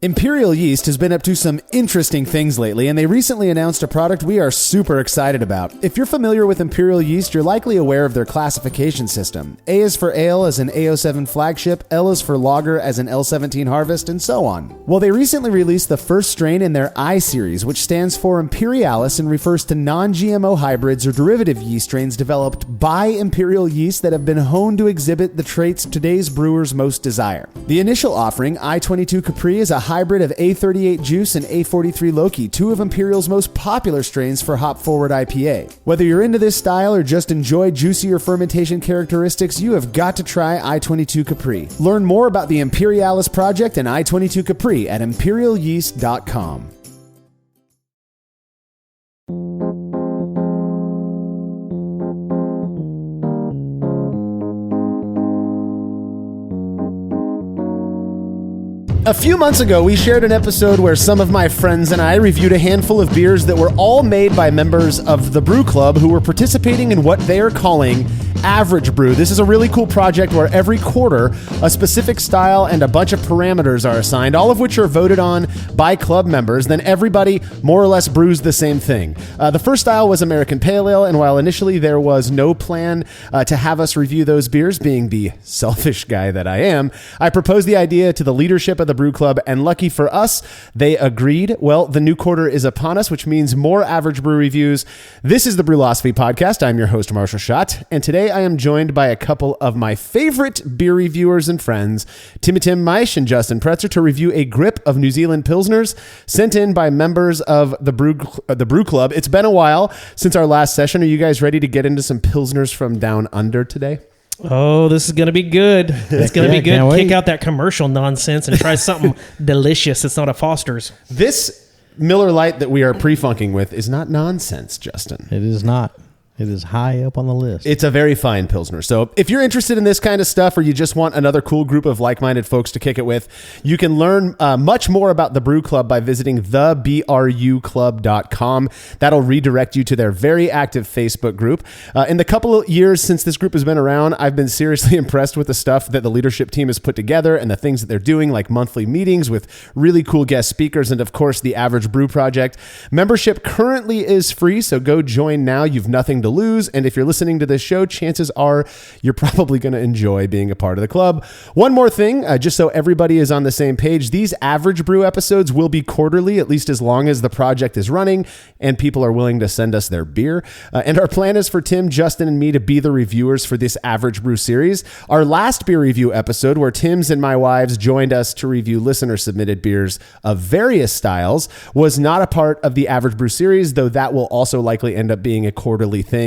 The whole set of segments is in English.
Imperial Yeast has been up to some interesting things lately, and they recently announced a product we are super excited about. If you're familiar with Imperial Yeast, you're likely aware of their classification system. A is for ale as an A07 flagship, L is for lager as an L17 harvest, and so on. Well, they recently released the first strain in their I series, which stands for Imperialis and refers to non-GMO hybrids or derivative yeast strains developed by Imperial Yeast that have been honed to exhibit the traits today's brewers most desire. The initial offering, I-22 Capri, is a hybrid of A38 Juice and A43 Loki, two of Imperial's most popular strains for hop-forward IPA. Whether you're into this style or just enjoy juicier fermentation characteristics, you have got to try I-22 Capri. Learn more about the Imperialis project and I-22 Capri at imperialyeast.com. A few months ago, we shared an episode where some of my friends and I reviewed a handful of beers that were all made by members of the Brew Club who were participating in what they are calling AvgBrü. This is a really cool project where every quarter, a specific style and a bunch of parameters are assigned, all of which are voted on by club members. Then everybody more or less brews the same thing. The first style was American Pale Ale, and while initially there was no plan to have us review those beers, being the selfish guy that I am, I proposed the idea to the leadership of the Brew Club, and lucky for us, they agreed. Well, the new quarter is upon us, which means more AvgBrü reviews. This is the Brewlosophy Podcast. I'm your host, Marshall Schott, and today I am joined by a couple of my favorite beer reviewers and friends, Tim Meisch and Justin Pretzer, to review a grip of New Zealand Pilsners sent in by members of the Brew Club. It's been a while since our last session. Are you guys ready to get into some Pilsners from down under today? Oh, this is going to be good. It's going to be good. Kick out that commercial nonsense and try something delicious. It's not a Foster's. This Miller Lite that we are pre-funking with is not nonsense, Justin. It is not. It is high up on the list. It's a very fine Pilsner. So if you're interested in this kind of stuff, or you just want another cool group of like-minded folks to kick it with, you can learn much more about the Brew Club by visiting thebruclub.com. That'll redirect you to their very active Facebook group. In the couple of years since this group has been around, I've been seriously impressed with the stuff that the leadership team has put together and the things that they're doing, like monthly meetings with really cool guest speakers, and of course, the AvgBrü project. Membership currently is free, so go join now. You've nothing to lose, and if you're listening to this show, chances are you're probably going to enjoy being a part of the club. One more thing, just so everybody is on the same page, these AvgBrü episodes will be quarterly, at least as long as the project is running and people are willing to send us their beer. And our plan is for Tim, Justin, and me to be the reviewers for this AvgBrü series. Our last beer review episode, where Tim's and my wives joined us to review listener-submitted beers of various styles, was not a part of the AvgBrü series, though that will also likely end up being a quarterly thing.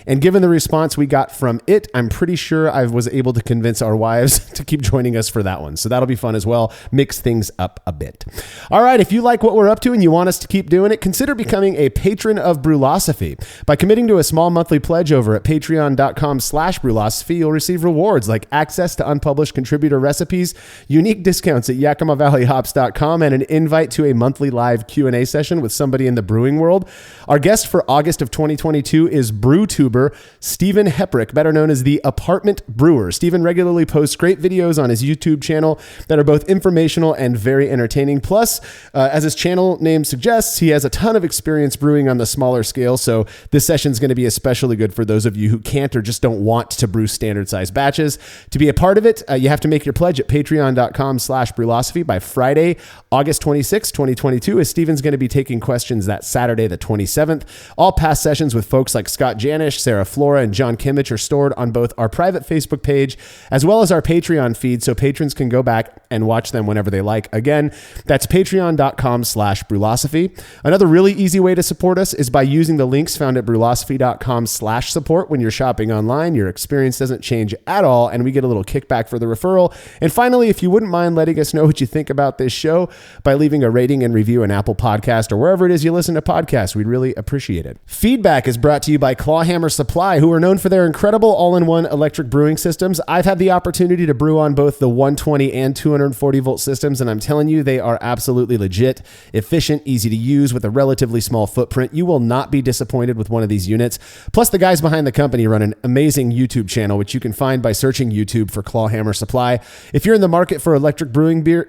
And given the response we got from it, I'm pretty sure I was able to convince our wives to keep joining us for that one. So that'll be fun as well. Mix things up a bit. All right, if you like what we're up to and you want us to keep doing it, consider becoming a patron of Brewlosophy. By committing to a small monthly pledge over at patreon.com/Brewlosophy, you'll receive rewards like access to unpublished contributor recipes, unique discounts at YakimaValleyHops.com, and an invite to a monthly live Q&A session with somebody in the brewing world. Our guest for August of 2022 is BrewTuber Stephen Heprick, better known as the Apartment Brewer. Stephen regularly posts great videos on his YouTube channel that are both informational and very entertaining. Plus, as his channel name suggests, he has a ton of experience brewing on the smaller scale, so this session is going to be especially good for those of you who can't or just don't want to brew standard size batches. To be a part of it, you have to make your pledge at patreon.com/Brewlosophy by Friday, August 26, 2022, as Stephen's going to be taking questions that Saturday, the 27th. All past sessions with folks like Scott Janish, Sarah Flora, and John Kimmich are stored on both our private Facebook page as well as our Patreon feed, so patrons can go back and watch them whenever they like. Again, that's patreon.com/Brewlosophy. Another really easy way to support us is by using the links found at brewlosophy.com/support. When you're shopping online, your experience doesn't change at all, and we get a little kickback for the referral. And finally, if you wouldn't mind letting us know what you think about this show by leaving a rating and review on Apple Podcast or wherever it is you listen to podcasts, we'd really appreciate it. Feedback is brought to you by Clawhammer Supply, who are known for their incredible all-in-one electric brewing systems. I've had the opportunity to brew on both the 120 and 240 volt systems, and I'm telling you, they are absolutely legit, efficient, easy to use with a relatively small footprint. You will not be disappointed with one of these units. Plus, the guys behind the company run an amazing YouTube channel, which you can find by searching YouTube for Clawhammer Supply. If you're in the market for electric brewing gear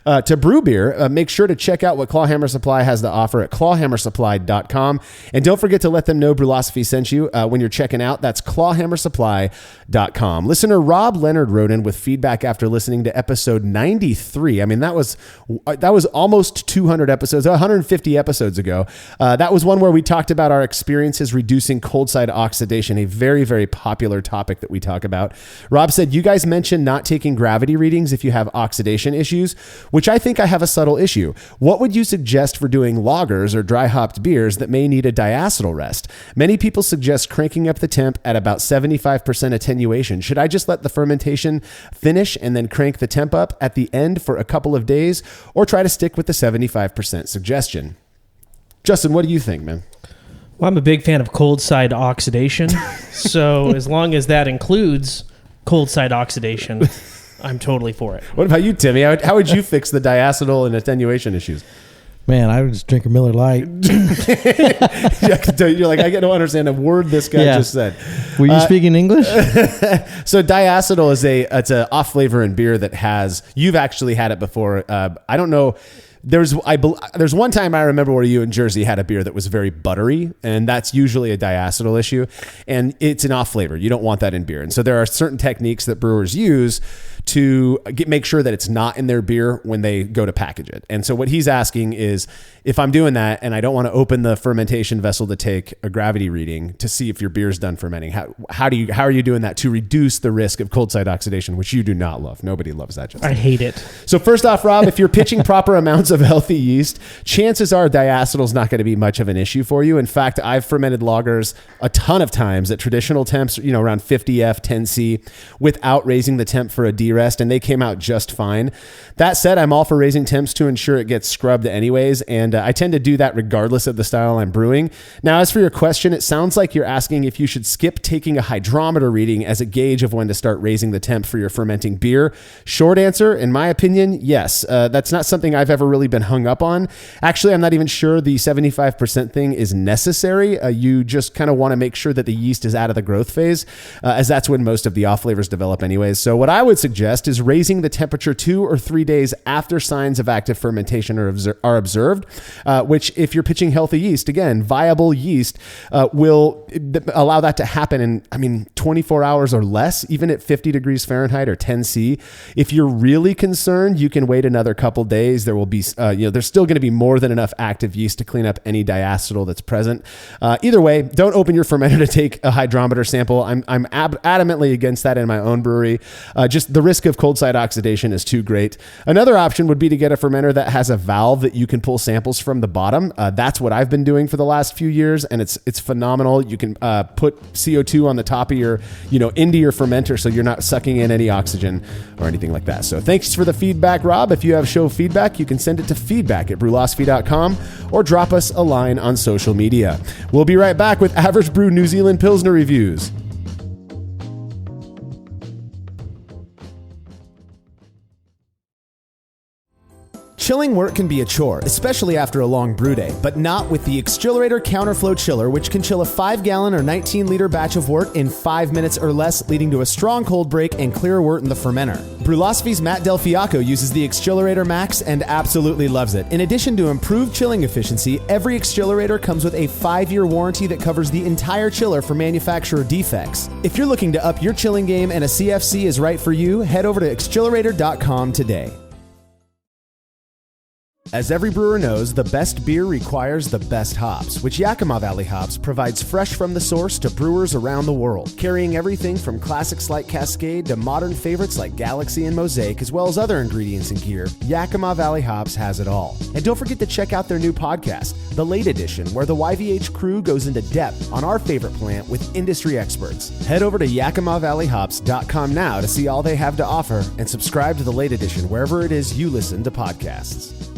to brew beer, make sure to check out what Clawhammer Supply has to offer at clawhammersupply.com. And don't forget to let them know Brulosophy sent you when you're checking out. That's clawhammersupply.com. Listener Rob Leonard wrote in with feedback after listening to episode 93. I mean, that was almost 200 episodes, 150 episodes ago. That was one where we talked about our experiences reducing cold side oxidation, a very, very popular topic that we talk about. Rob said, you guys mentioned not taking gravity readings if you have oxidation issues, which I think I have a subtle issue. What would you suggest for doing lagers or dry hopped beers that may need a diacetyl rest? Many people suggest cranking up the temp at about 75% attenuation. Should I just let the fermentation finish and then crank the temp up at the end for a couple of days, or try to stick with the 75% suggestion? Justin, what do you think, man? Well, I'm a big fan of cold side oxidation. So as long as that includes cold side oxidation, I'm totally for it. What about you, Timmy? How would you fix the diacetyl and attenuation issues? Man, I would just drink a Miller Lite. You're like, I don't understand a word this guy just said. Were you speaking English? So diacetyl is it's an off flavor in beer that has, you've actually had it before. I don't know. There's one time I remember where you in Jersey had a beer that was very buttery, and that's usually a diacetyl issue, and it's an off flavor. You don't want that in beer. And so there are certain techniques that brewers use to make sure that it's not in their beer when they go to package it. And so what he's asking is, if I'm doing that and I don't want to open the fermentation vessel to take a gravity reading to see if your beer's done fermenting, how are you doing that to reduce the risk of cold side oxidation, which you do not love? Nobody loves that. Justin. I hate it. So first off, Rob, if you're pitching proper amounts of healthy yeast, chances are diacetyl is not going to be much of an issue for you. In fact, I've fermented lagers a ton of times at traditional temps, around 50F, 10C, without raising the temp for a D-rest, and they came out just fine. That said, I'm all for raising temps to ensure it gets scrubbed anyways, and I tend to do that regardless of the style I'm brewing. Now, as for your question, it sounds like you're asking if you should skip taking a hydrometer reading as a gauge of when to start raising the temp for your fermenting beer. Short answer, in my opinion, yes. That's not something I've ever really been hung up on. Actually, I'm not even sure the 75% thing is necessary. You just kind of want to make sure that the yeast is out of the growth phase, as that's when most of the off flavors develop anyways. So what I would suggest is raising the temperature 2 or 3 days after signs of active fermentation are observed, which if you're pitching healthy yeast, again, viable yeast will allow that to happen in, 24 hours or less, even at 50 degrees Fahrenheit or 10C. If you're really concerned, you can wait another couple days. There will be, there's still going to be more than enough active yeast to clean up any diacetyl that's present. Either way, don't open your fermenter to take a hydrometer sample. I'm adamantly against that in my own brewery. Just the risk of cold side oxidation is too great. Another option would be to get a fermenter that has a valve that you can pull samples from the bottom. That's what I've been doing for the last few years, and it's phenomenal. You can put CO2 on the top of your, into your fermenter, so you're not sucking in any oxygen or anything like that. So thanks for the feedback, Rob. If you have show feedback, you can send it to feedback@brulosophy.com or drop us a line on social media. We'll be right back with Average Brew New Zealand Pilsner reviews. Chilling work can be a chore, especially after a long brew day, but not with the Xchillerator Counterflow Chiller, which can chill a 5-gallon or 19-liter batch of wort in 5 minutes or less, leading to a strong cold break and clear wort in the fermenter. Brulosophy's Matt Del Fiacco uses the Xchillerator Max and absolutely loves it. In addition to improved chilling efficiency, every Xchillerator comes with a 5-year warranty that covers the entire chiller for manufacturer defects. If you're looking to up your chilling game and a CFC is right for you, head over to Xchillerator.com today. As every brewer knows, the best beer requires the best hops, which Yakima Valley Hops provides fresh from the source to brewers around the world, carrying everything from classics like Cascade to modern favorites like Galaxy and Mosaic, as well as other ingredients and gear. Yakima Valley Hops has it all. And don't forget to check out their new podcast, The Late Edition, where the YVH crew goes into depth on our favorite plant with industry experts. Head over to YakimaValleyHops.com now to see all they have to offer and subscribe to The Late Edition wherever it is you listen to podcasts.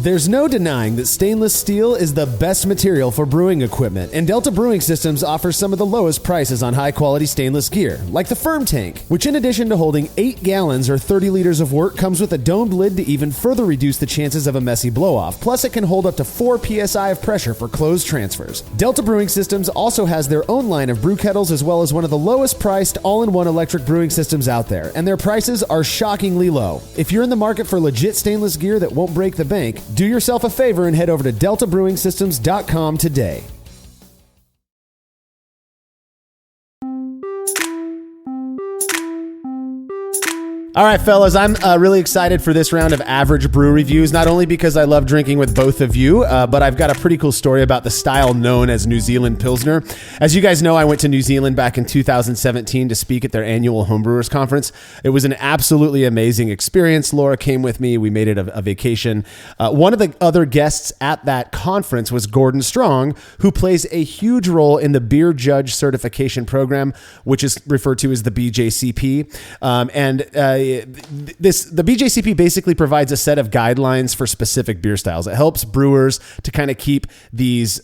There's no denying that stainless steel is the best material for brewing equipment, and Delta Brewing Systems offers some of the lowest prices on high-quality stainless gear, like the Firm Tank, which in addition to holding 8 gallons or 30 liters of work, comes with a domed lid to even further reduce the chances of a messy blow-off. Plus, it can hold up to 4 psi of pressure for closed transfers. Delta Brewing Systems also has their own line of brew kettles, as well as one of the lowest-priced all-in-one electric brewing systems out there, and their prices are shockingly low. If you're in the market for legit stainless gear that won't break the bank, do yourself a favor and head over to deltabrewingsystems.com today. All right, fellas, I'm really excited for this round of Average Brew reviews, not only because I love drinking with both of you, but I've got a pretty cool story about the style known as New Zealand Pilsner. As you guys know, I went to New Zealand back in 2017 to speak at their annual Homebrewers Conference. It was an absolutely amazing experience. Laura came with me. We made it a vacation. One of the other guests at that conference was Gordon Strong, who plays a huge role in the Beer Judge Certification Program, which is referred to as the BJCP. The BJCP basically provides a set of guidelines for specific beer styles. It helps brewers to kind of keep these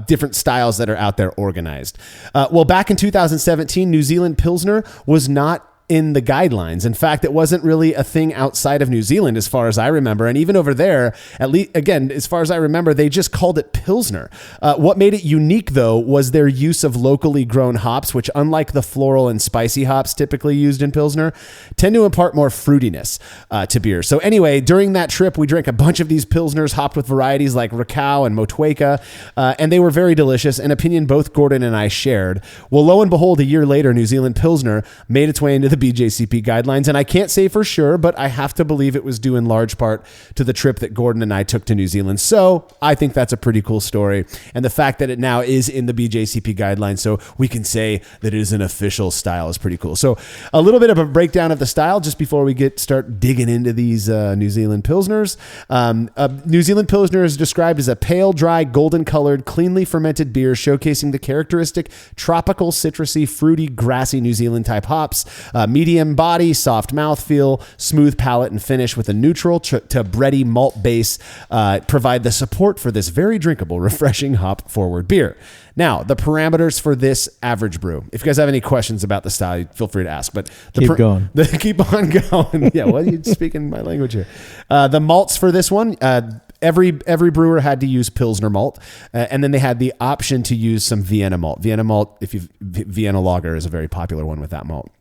different styles that are out there organized. Well, back in 2017, New Zealand Pilsner was not in the guidelines. In fact, it wasn't really a thing outside of New Zealand as far as I remember. And even over there, at least, again, as far as I remember, they just called it Pilsner. What made it unique, though, was their use of locally grown hops, which, unlike the floral and spicy hops typically used in Pilsner, tend to impart more fruitiness to beer. So anyway, during that trip, we drank a bunch of these Pilsners hopped with varieties like Rakau and Motueka, and they were very delicious, an opinion both Gordon and I shared. Well, lo and behold, a year later, New Zealand Pilsner made its way into the BJCP guidelines, and I can't say for sure, but I have to believe it was due in large part to the trip that Gordon and I took to New Zealand. So I think that's a pretty cool story, and the fact that it now is in the BJCP guidelines, so we can say that it is an official style, is pretty cool. So a little bit of a breakdown of the style just before we start digging into these New Zealand Pilsners. New Zealand Pilsner is described as a pale, dry, golden-colored, cleanly fermented beer showcasing the characteristic tropical, citrusy, fruity, grassy New Zealand type hops. Medium body, soft mouthfeel, smooth palate and finish with a neutral to bready malt base provide the support for this very drinkable, refreshing hop-forward beer. Now, the parameters for this average brew. If you guys have any questions about the style, feel free to ask. But keep going. Keep on going. Yeah, well, you're speaking my language here. The malts for this one, every brewer had to use Pilsner malt, and then they had the option to use some Vienna malt. Vienna Lager is a very popular one with that malt.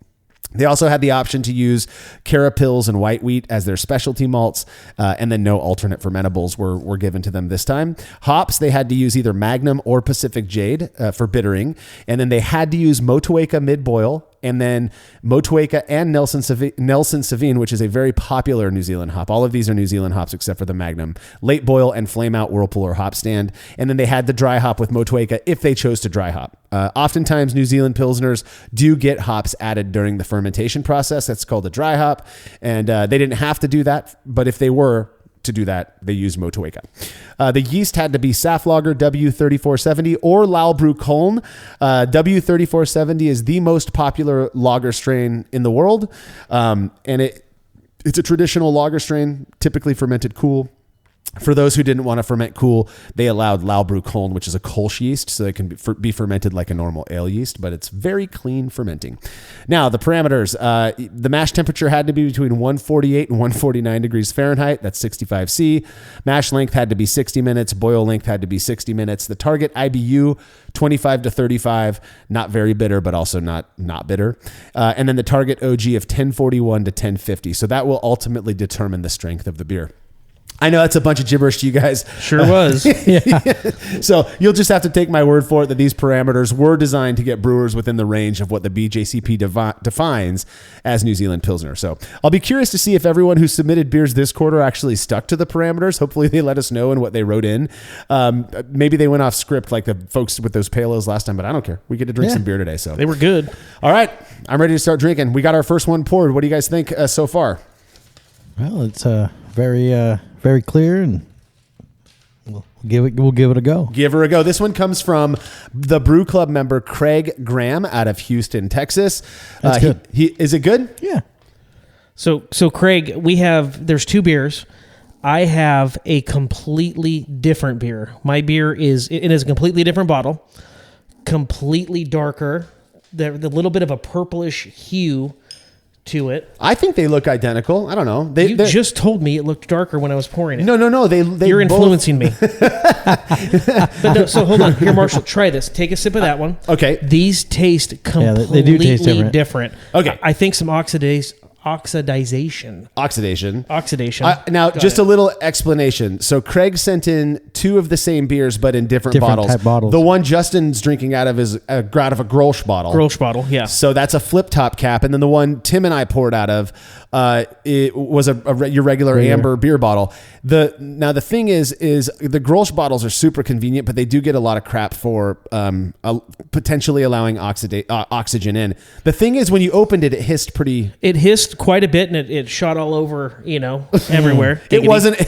They also had the option to use Carapils and white wheat as their specialty malts, and then no alternate fermentables were given to them this time. Hops, they had to use either Magnum or Pacific Jade for bittering, and then they had to use Motueka mid-boil, and then Motueka and Nelson Sauvin, which is a very popular New Zealand hop. All of these are New Zealand hops except for the Magnum. Late boil and flame out Whirlpool or hop stand. And then they had the dry hop with Motueka if they chose to dry hop. Oftentimes, New Zealand Pilsners do get hops added during the fermentation process. That's called a dry hop. And they didn't have to do that, but if they were to do that, they used Motueka. The yeast had to be Saflager W3470 or AvgBrü Köln. W3470 is the most popular lager strain in the world, and it's a traditional lager strain, typically fermented cool. For those who didn't want to ferment cool, they allowed AvgBrü Köln, which is a Kolsch yeast, so it can be fermented like a normal ale yeast, but it's very clean fermenting. Now, the parameters. The mash temperature had to be between 148 and 149 degrees Fahrenheit. That's 65 C. Mash length had to be 60 minutes. Boil length had to be 60 minutes. The target IBU, 25 to 35. Not very bitter, but also not bitter. And then the target OG of 1041 to 1050. So that will ultimately determine the strength of the beer. I know that's a bunch of gibberish to you guys. Sure was. So you'll just have to take my word for it that these parameters were designed to get brewers within the range of what the BJCP defines as New Zealand Pilsner. So I'll be curious to see if everyone who submitted beers this quarter actually stuck to the parameters. Hopefully they let us know in what they wrote in. Maybe they went off script like the folks with those palos last time, but I don't care. We get to drink some beer today. So they were good. All right. I'm ready to start drinking. We got our first one poured. What do you guys think so far? Well, it's very clear, and we'll give it a go. Give her a go. This one comes from the Brew Club member Craig Graham out of Houston, Texas. That's good. Is it good? Yeah. So Craig, there's two beers. I have a completely different beer. My beer is a completely different bottle, completely darker, the little bit of a purplish hue to it. I think they look identical. I don't know. You just told me it looked darker when I was pouring it. No. You're influencing me. But no, so hold on. Here, Marshall, try this. Take a sip of that one. Okay. These taste completely they do taste different. Okay. I think some oxidation. Oxidation. Now, just a little explanation. So Craig sent in 2 of the same beers, but in different bottles. type bottles. The one Justin's drinking out of is out of a Grolsch bottle. Grolsch bottle, yeah. So that's a flip top cap, and then the one Tim and I poured out of, it was your regular amber beer bottle. Now the thing is the Grolsch bottles are super convenient, but they do get a lot of crap for potentially allowing oxygen in. The thing is, when you opened it, it hissed pretty. It hissed quite a bit, and it shot all over, everywhere. It wasn't.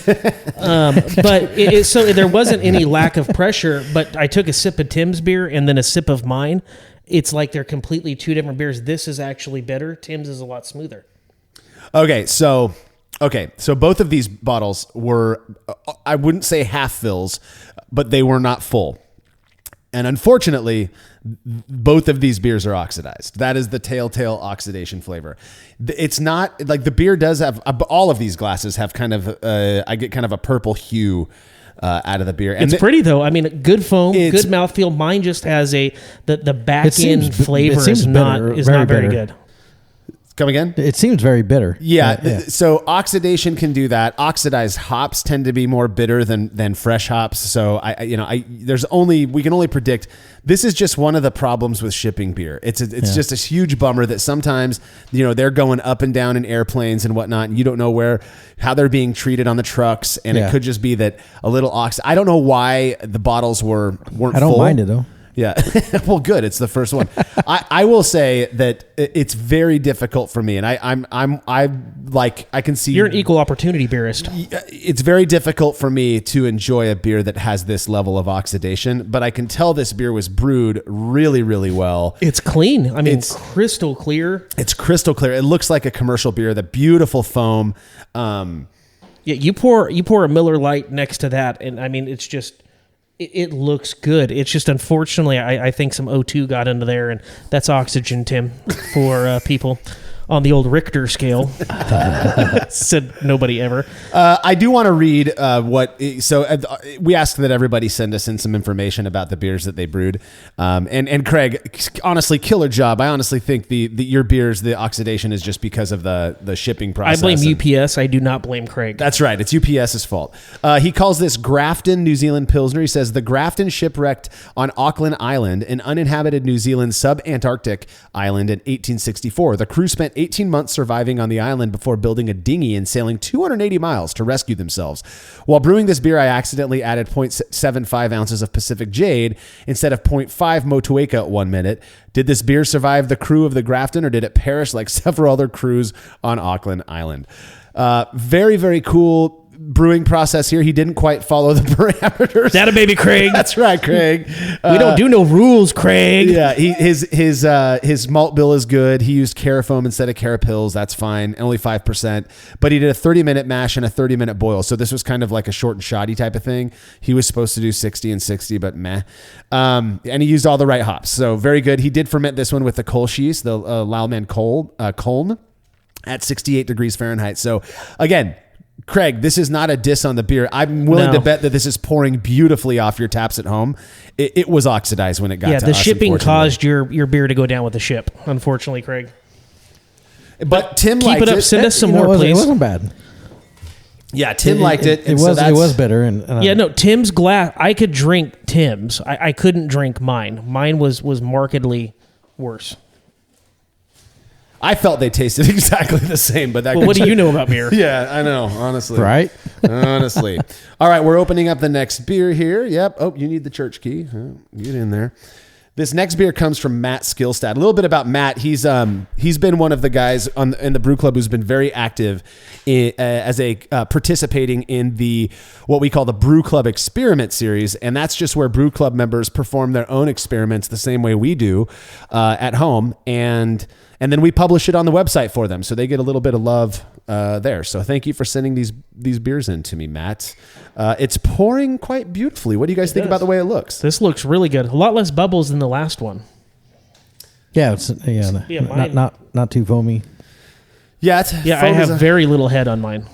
But so there wasn't any lack of pressure. But I took a sip of Tim's beer and then a sip of mine. It's like they're completely 2 different beers. This is actually better. Tim's is a lot smoother. Okay, so both of these bottles were, I wouldn't say half fills, but they were not full. And unfortunately, both of these beers are oxidized. That is the telltale oxidation flavor. It's not like the beer does have, all of these glasses have kind of, I get kind of a purple hue out of the beer. And it's pretty though. I mean, good foam, good mouthfeel. Mine just has the back end flavor is not very good. Come again? It seems very bitter. Yeah. So oxidation can do that. Oxidized hops tend to be more bitter than fresh hops. So we can only predict. This is just one of the problems with shipping beer. It's just a huge bummer that sometimes, they're going up and down in airplanes and whatnot, and you don't know how they're being treated on the trucks. And it could just be that a little I don't know why the bottles weren't full. I don't mind it though. Yeah. Well, good. It's the first one. I will say that it's very difficult for me, and I can see you're an equal opportunity beerist. It's very difficult for me to enjoy a beer that has this level of oxidation, but I can tell this beer was brewed really, really well. It's clean. I mean, it's crystal clear. It's crystal clear. It looks like a commercial beer. The beautiful foam. Yeah, you pour a Miller Lite next to that, and I mean, it's just. It looks good. It's just, unfortunately, I think some O2 got into there, and that's oxygen, Tim, for people on the old Richter scale. Said nobody ever. I do want to read we asked that everybody send us in some information about the beers that they brewed. And Craig, honestly, killer job. I honestly think your beers, the oxidation is just because of the shipping process. I blame UPS. I do not blame Craig. That's right. It's UPS's fault. He calls this Grafton New Zealand Pilsner. He says the Grafton shipwrecked on Auckland Island, an uninhabited New Zealand sub-Antarctic island in 1864. The crew spent 18 months surviving on the island before building a dinghy and sailing 280 miles to rescue themselves. While brewing this beer, I accidentally added 0.75 ounces of Pacific Jade instead of 0.5 Motueka at 1 minute. Did this beer survive the crew of the Grafton, or did it perish like several other crews on Auckland Island? Very, very cool brewing process here. He didn't quite follow the parameters. That a baby, Craig. That's right, Craig. We don't do no rules, Craig. Yeah, his malt bill is good. He used Carafoam instead of Carapils. That's fine. Only 5%. But he did a 30-minute mash and a 30-minute boil. So this was kind of like a short and shoddy type of thing. He was supposed to do 60 and 60, but meh. And he used all the right hops. So very good. He did ferment this one with the Kolschieß, the Laumann Koln, at 68 degrees Fahrenheit. So again, Craig, this is not a diss on the beer. I'm willing to bet that this is pouring beautifully off your taps at home. It was oxidized when it got to us. Yeah, the shipping caused your beer to go down with the ship, unfortunately, Craig. But Tim liked it. Keep it up. Send us some more, please. It wasn't bad. Yeah, Tim liked it. It was better. And Tim's glass. I could drink Tim's. I couldn't drink mine. Mine was markedly worse. I felt they tasted exactly the same, but what do you know about beer? Yeah, I know, honestly. Right? Honestly. All right, we're opening up the next beer here. Yep. Oh, you need the church key. Oh, get in there. This next beer comes from Matt Skillstad. A little bit about Matt. He's been one of the guys in the Brew Club who's been very active as participating in what we call the Brew Club Experiment Series, and that's just where Brew Club members perform their own experiments the same way we do at home, and then we publish it on the website for them, so they get a little bit of love there. So thank you for sending these beers in to me, Matt. It's pouring quite beautifully. What do you guys think about the way it looks? This looks really good. A lot less bubbles than the last one. Yeah, not too foamy. Yeah, I have very little head on mine.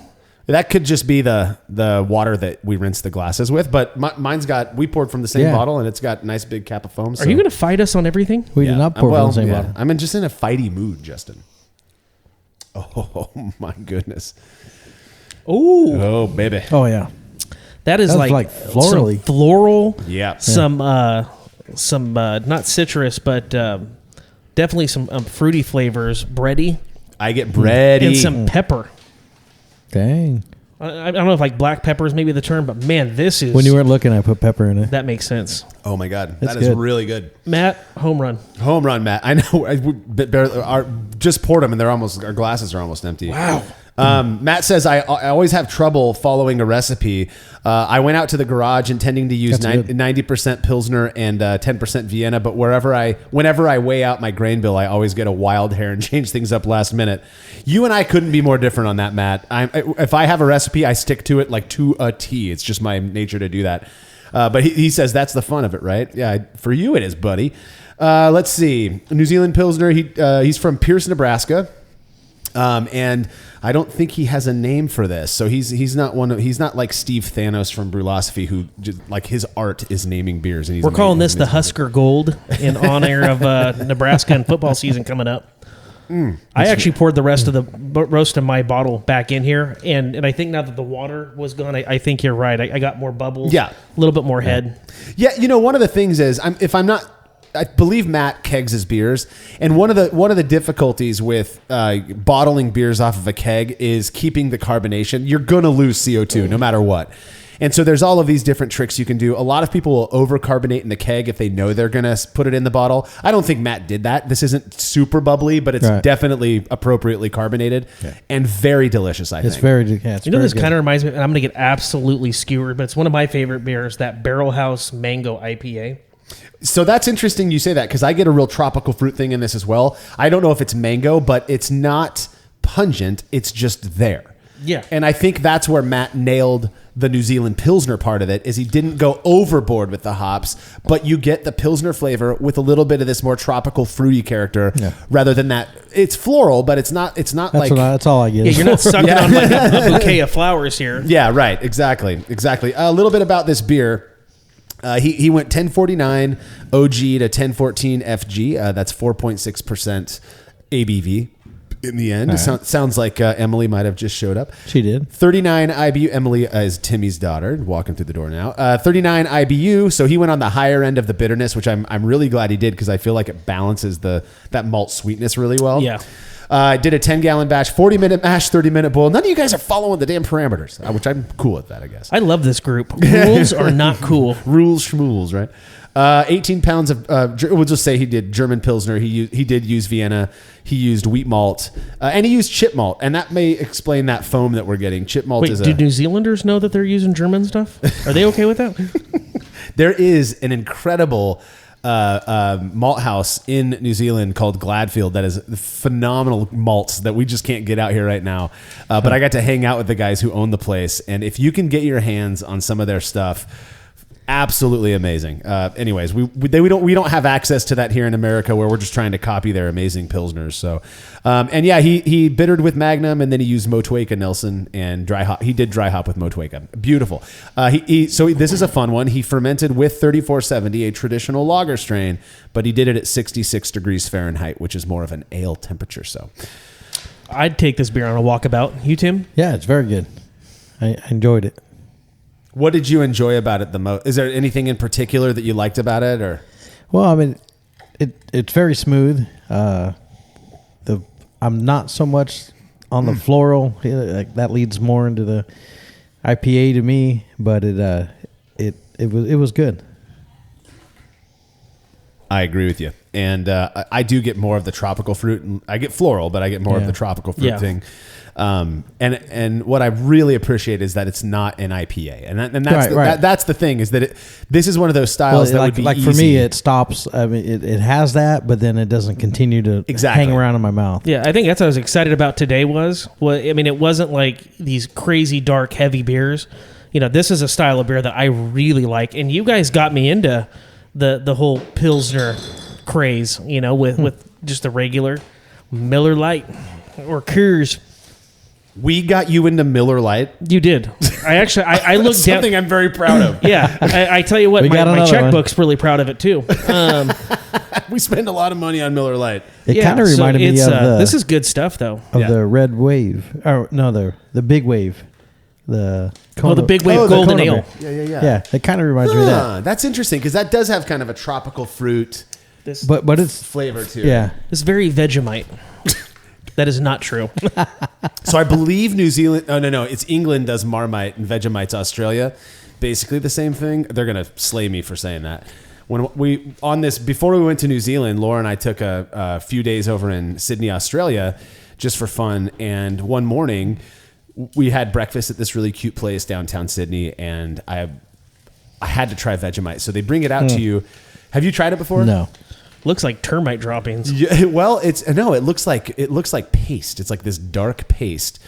That could just be the water that we rinse the glasses with, but mine's we poured from the same bottle, and it's got a nice big cap of foam. So. Are you going to fight us on everything? We did not pour from the same bottle. I'm just in a fighty mood, Justin. Oh my goodness. Oh baby. Oh yeah. That is like florally. Some floral. Yeah. Some not citrus, but definitely some fruity flavors. Bready. I get bready. And some pepper. Dang. I don't know if like black pepper is maybe the term, but man, this is... When you weren't looking, I put pepper in it. That makes sense. Oh my God. That's that is good. really good. Matt, home run. Home run, Matt. I know. Just poured them and our glasses are almost empty. Wow. Matt says, I always have trouble following a recipe. I went out to the garage intending to use 90% Pilsner and 10% Vienna, but whenever I weigh out my grain bill, I always get a wild hair and change things up last minute. You and I couldn't be more different on that, Matt. If I have a recipe, I stick to it like to a T. It's just my nature to do that. But he says that's the fun of it, right? Yeah, for you it is, buddy. Let's see. New Zealand Pilsner. He's from Pierce, Nebraska. And I don't think he has a name for this. So he's not like Steve Thanos from Brewlosophy, who just, like his art is naming beers. And we're calling this the Husker Gold in honor of Nebraska and football season coming up. I actually poured the rest of my bottle back in here, and I think now that the water was gone, I think you're right. I got more bubbles. Yeah, a little bit more head. Yeah, one of the things is I believe Matt kegs his beers, and one of the difficulties with bottling beers off of a keg is keeping the carbonation. You're gonna lose CO2 no matter what, and so there's all of these different tricks you can do. A lot of people will over-carbonate in the keg if they know they're gonna put it in the bottle. I don't think Matt did that. This isn't super bubbly, but it's definitely appropriately carbonated and very delicious. I think it's very good. This kind of reminds me, and I'm gonna get absolutely skewered, but it's one of my favorite beers, that Barrel House Mango IPA. So that's interesting you say that, because I get a real tropical fruit thing in this as well. I don't know if it's mango, but it's not pungent. It's just there. Yeah. And I think that's where Matt nailed the New Zealand Pilsner part of it, is he didn't go overboard with the hops, but you get the Pilsner flavor with a little bit of this more tropical fruity character rather than that. It's floral, but it's not that's all I get. Yeah, you're not sucking on like a bouquet of flowers here. Yeah, right. Exactly. A little bit about this beer. He went 1049 OG to 1014 FG. That's 4.6% ABV in the end. Sounds like Emily might have just showed up. She did. 39 IBU. Emily is Timmy's daughter, walking through the door now. 39 IBU. So he went on the higher end of the bitterness, which I'm really glad he did, because I feel like it balances that malt sweetness really well. Yeah. Did a 10-gallon batch, 40-minute mash, 30-minute boil. None of you guys are following the damn parameters, which I'm cool with that, I guess. I love this group. Rules are not cool. Rules schmools, right? 18 pounds of, we'll just say he did German Pilsner. He did use Vienna. He used wheat malt. And he used chip malt. And that may explain that foam that we're getting. Chip malt is do New Zealanders know that they're using German stuff? Are they okay with that? There is an incredible malt house in New Zealand called Gladfield that is phenomenal malts that we just can't get out here right now. But I got to hang out with the guys who own the place, and if you can get your hands on some of their stuff, absolutely amazing. Anyways, we don't have access to that here in America, where we're just trying to copy their amazing pilsners. So, and yeah, he bittered with Magnum, and then he used Motueka Nelson and dry hop. He did dry hop with Motueka. Beautiful. So this is a fun one. He fermented with 3470, a traditional lager strain, but he did it at 66 degrees Fahrenheit, which is more of an ale temperature. So I'd take this beer on a walkabout. You, Tim? Yeah, it's very good. I enjoyed it. What did you enjoy about it the most? Is there anything in particular that you liked about it, or? Well, I mean, it's very smooth. I'm not so much on the floral. That leads more into the IPA to me, but it was good. I agree with you. And I do get more of the tropical fruit. And I get floral, but I get more of the tropical fruit thing. And what I really appreciate is that it's not an IPA. And that's that's the thing, is that this is one of those styles that would be easy. For me, it stops. I mean, it has that, but then it doesn't continue to hang around in my mouth. Yeah, I think that's what I was excited about today I mean, it wasn't like these crazy dark, heavy beers. This is a style of beer that I really like. And you guys got me into the whole Pilsner craze, with just the regular Miller Lite or Coors. We got you into Miller Lite. You did. I actually, I looked something I'm very proud of. Yeah, I tell you what, my checkbook's really proud of it too. We spend a lot of money on Miller Lite. It kind of reminded me of this is good stuff though. Of the red wave, or no, the big wave. The big wave golden ale. Yeah, it kind of reminds me of that. That's interesting, because that does have kind of a tropical fruit, but it's flavor too. Yeah, it's very Vegemite. That is not true. So I believe New Zealand. Oh no, it's England does Marmite and Vegemite's Australia. Basically the same thing. They're gonna slay me for saying that. Before we went to New Zealand, Laura and I took a few days over in Sydney, Australia, just for fun. And one morning, we had breakfast at this really cute place downtown Sydney, and I had to try Vegemite. So they bring it out to you. Have you tried it before? No. Looks like termite droppings. Yeah, well, it looks like paste. It's like this dark paste,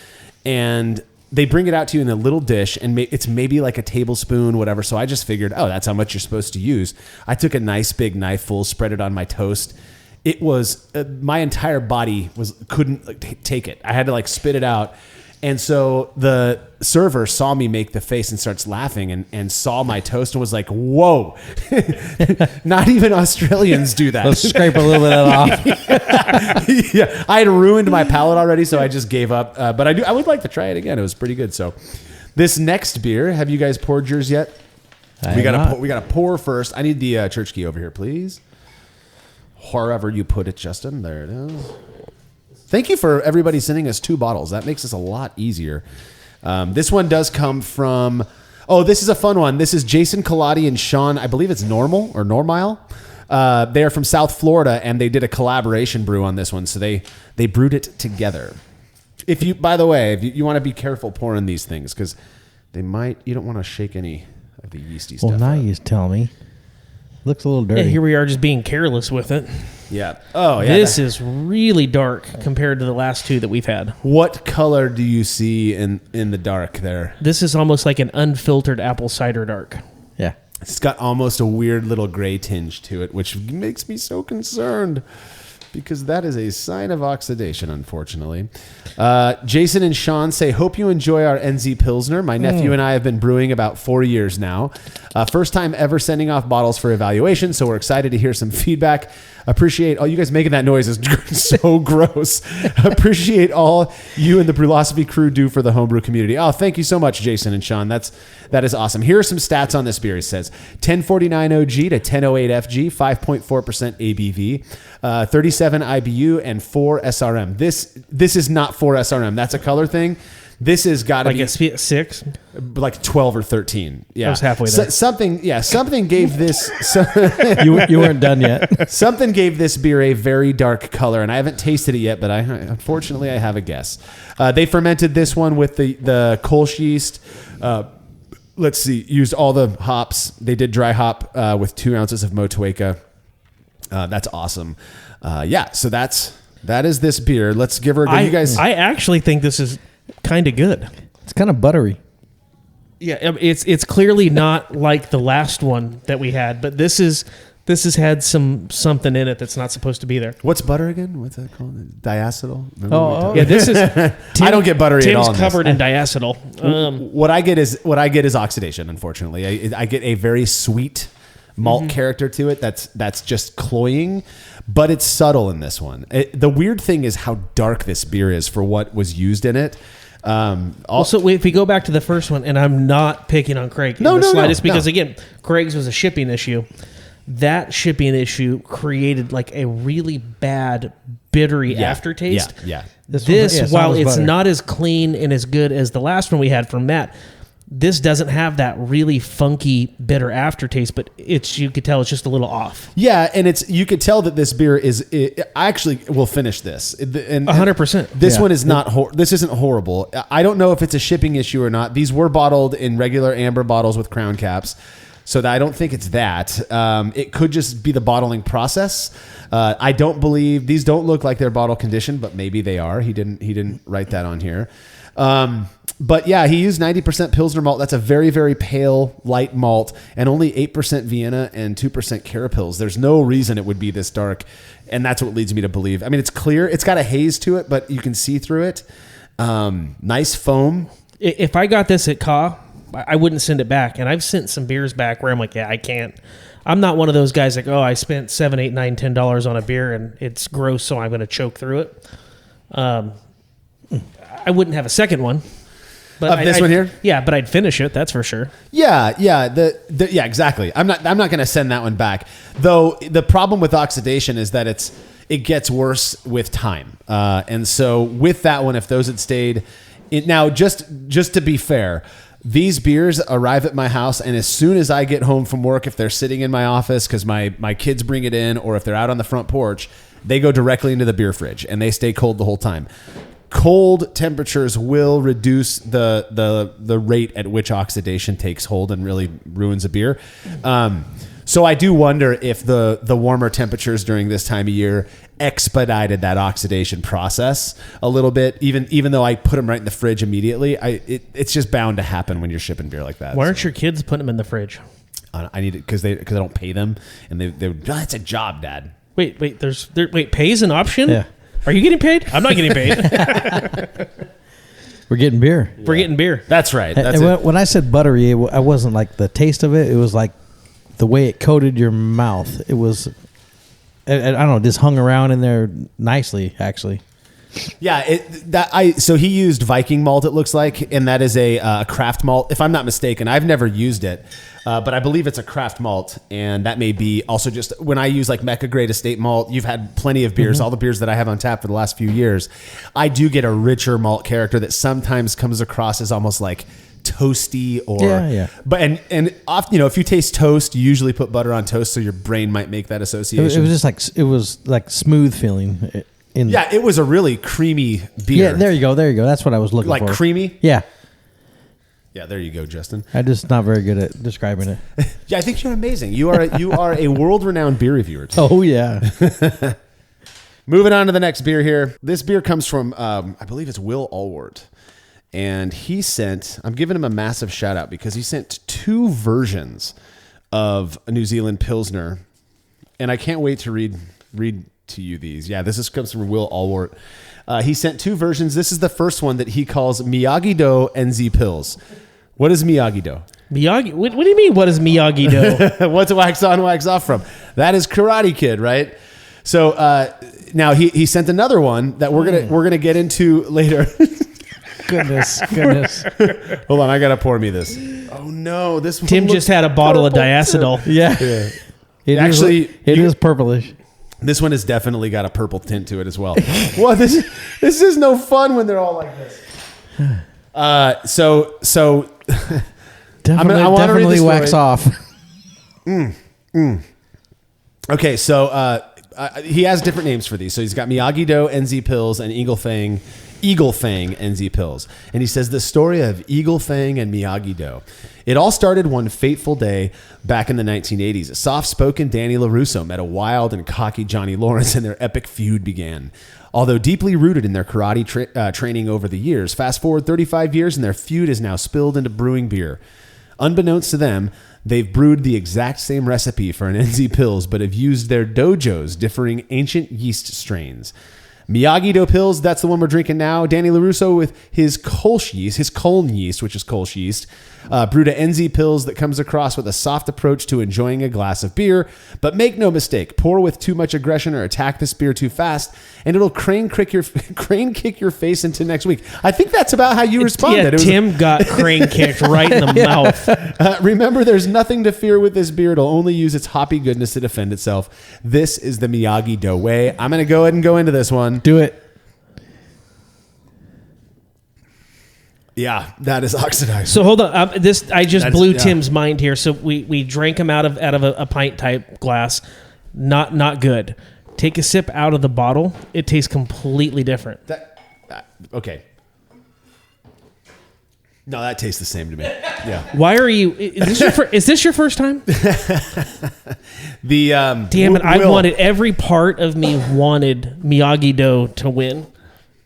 and they bring it out to you in a little dish, and it's maybe like a tablespoon, whatever. So I just figured, that's how much you're supposed to use. I took a nice big knife full, spread it on my toast. It was my entire body couldn't take it. I had to spit it out. And so the server saw me make the face and starts laughing and saw my toast and was like, whoa, not even Australians do that. Let's scrape a little bit of that off. Yeah, I had ruined my palate already, so I just gave up. But I would like to try it again. It was pretty good. So this next beer, have you guys poured yours yet? We got to pour first. I need the church key over here, please. Wherever you put it, Justin. There it is. Thank you for everybody sending us 2 bottles. That makes us a lot easier. This one does come from... Oh, this is a fun one. This is Jason Colati and Sean. I believe it's Normal or Normile. They are from South Florida, and they did a collaboration brew on this one. So they brewed it together. By the way, if you want to be careful pouring these things, because you don't want to shake any of the yeasty stuff. Well, now you tell me. Looks a little dirty. Yeah, here we are just being careless with it. Yeah. Oh, yeah. This is really dark compared to the last 2 that we've had. What color do you see in the dark there? This is almost like an unfiltered apple cider dark. Yeah. It's got almost a weird little gray tinge to it, which makes me so concerned, because that is a sign of oxidation, unfortunately. Jason and Sean say, hope you enjoy our NZ Pilsner. My nephew and I have been brewing about 4 years now. First time ever sending off bottles for evaluation, so we're excited to hear some feedback. Appreciate all you guys making that noise is so gross. Appreciate all you and the Brewlosophy crew do for the homebrew community. Oh, thank you so much, Jason and Sean. That is awesome. Here are some stats on this beer. It says 1049 OG to 1008 FG, 5.4% ABV, 37 IBU, and 4 SRM. This is not 4 SRM. That's a color thing. This has got to be... Like 6? Like 12 or 13. Yeah. I was halfway there. Something gave this... You weren't done yet. Something gave this beer a very dark color, and I haven't tasted it yet, but unfortunately I have a guess. They fermented this one with the Kolsch yeast. Let's see, used all the hops. They did dry hop with 2 ounces of Motueka. That's awesome. So that is this beer. Let's give her a go. You guys... I actually think this is kind of good. It's kind of buttery. Yeah, it's clearly not like the last one that we had, but this has had something in it that's not supposed to be there. What's butter again? What's that called? Diacetyl? Yeah, this is... I don't get buttery at all. Tim's covered in diacetyl. What I get is oxidation, unfortunately. I get a very sweet malt character to it that's just cloying, but it's subtle in this one. The weird thing is how dark this beer is for what was used in it. Also, if we go back to the first one, and I'm not picking on Craig in the slightest, because again, Craig's was a shipping issue. That shipping issue created like a really bad bittery aftertaste. Yeah. While it's not as clean and as good as the last one we had from Matt, this doesn't have that really funky bitter aftertaste, but you could tell it's just a little off. Yeah, and you could tell that this beer I actually will finish this. And 100%. This one is not. This isn't horrible. I don't know if it's a shipping issue or not. These were bottled in regular amber bottles with crown caps, so I don't think it's that. It could just be the bottling process. I don't believe these don't look like they're bottle conditioned, but maybe they are. He didn't write that on here. But yeah, he used 90% Pilsner malt. That's a very, very pale, light malt, and only 8% Vienna and 2% Carapils. There's no reason it would be this dark, and that's what leads me to believe. I mean, it's clear. It's got a haze to it, but you can see through it. Nice foam. If I got this at Ka, I wouldn't send it back. And I've sent some beers back where I'm like, yeah, I can't. I'm not one of those guys like, oh, I spent $7, $8, $9, $10 on a beer and it's gross, so I'm going to choke through it. I wouldn't have a second one. But This one here? Yeah, but I'd finish it, that's for sure. Yeah, yeah, exactly. I'm not going to send that one back. Though the problem with oxidation is that it gets worse with time. And so with that one, if those had stayed now, just to be fair, these beers arrive at my house, and as soon as I get home from work, if they're sitting in my office because my kids bring it in, or if they're out on the front porch, they go directly into the beer fridge and they stay cold the whole time. Cold temperatures will reduce the rate at which oxidation takes hold and really ruins a beer. So I do wonder if the warmer temperatures during this time of year expedited that oxidation process a little bit. Even though I put them right in the fridge immediately, it's just bound to happen when you're shipping beer like that. Why aren't your kids putting them in the fridge? I need it because I don't pay them, and it's a job, Dad. Wait, pay's an option? Yeah. Are you getting paid? I'm not getting paid. We're getting beer. We're getting beer. That's right. When I said buttery, I wasn't like the taste of it. It was like the way it coated your mouth. It was, I don't know, just hung around in there nicely, actually. Yeah, so he used Viking malt, it looks like, and that is a craft malt. If I'm not mistaken, I've never used it, but I believe it's a craft malt, and that may be also just when I use like Mecca Grade Estate malt. You've had plenty of beers, all the beers that I have on tap for the last few years. I do get a richer malt character that sometimes comes across as almost like toasty or but and often, if you taste toast, you usually put butter on toast, so your brain might make that association. It was like smooth feeling. It was a really creamy beer. Yeah, there you go. That's what I was looking for. Like creamy? Yeah. Yeah, there you go, Justin. I'm just not very good at describing it. Yeah, I think you're amazing. You are a world-renowned beer reviewer. Oh, yeah. Moving on to the next beer here. This beer comes from, I believe it's Will Allward. And I'm giving him a massive shout out because he sent 2 versions of a New Zealand Pilsner. And I can't wait to read to you these. Yeah, comes from Will Allward. He sent 2 versions. This is the first one that he calls Miyagi-Do NZ Pils. What is Miyagi-Do? Miyagi? What do you mean, what is Miyagi-Do? What's wax on, wax off from? That is Karate Kid, right? So now he sent another one that we're gonna get into later. Goodness. Hold on, I gotta pour me this. Oh no, this one Tim just had a bottle of diacetyl. Yeah. It is purplish. This one has definitely got a purple tint to it as well. Well, this is no fun when they're all like this. So Definitely wax off. Okay, so he has different names for these. So he's got Miyagi-Do NZ Pils and Eagle Fang NZ Pils. And he says the story of Eagle Fang and Miyagi-Do. It all started one fateful day back in the 1980s. A soft-spoken Danny LaRusso met a wild and cocky Johnny Lawrence, and their epic feud began. Although deeply rooted in their karate training over the years, fast forward 35 years and their feud is now spilled into brewing beer. Unbeknownst to them, they've brewed the exact same recipe for an NZ Pils, but have used their dojo's differing ancient yeast strains. Miyagi-Do Pils, that's the one we're drinking now. Danny LaRusso with his Kolsch yeast, his Köln yeast, which is Kolsch yeast, brewed a NZ Pils that comes across with a soft approach to enjoying a glass of beer. But make no mistake, pour with too much aggression or attack this beer too fast, and it'll crane kick your face into next week. I think that's about how you responded. Yeah, Tim got crane kicked right in the mouth. Remember, there's nothing to fear with this beer. It'll only use its hoppy goodness to defend itself. This is the Miyagi-Do way. I'm going to go ahead and go into this one. Do it. Yeah, that is oxidized. So hold on. I just That's- blew yeah. Tim's mind here. So we drank them out of a pint type glass. Not good. Take a sip out of the bottle. It tastes completely different. Okay. No, that tastes the same to me. Yeah. Why are you? Is this your first time? Damn it! I wanted every part of me wanted Miyagi-Do to win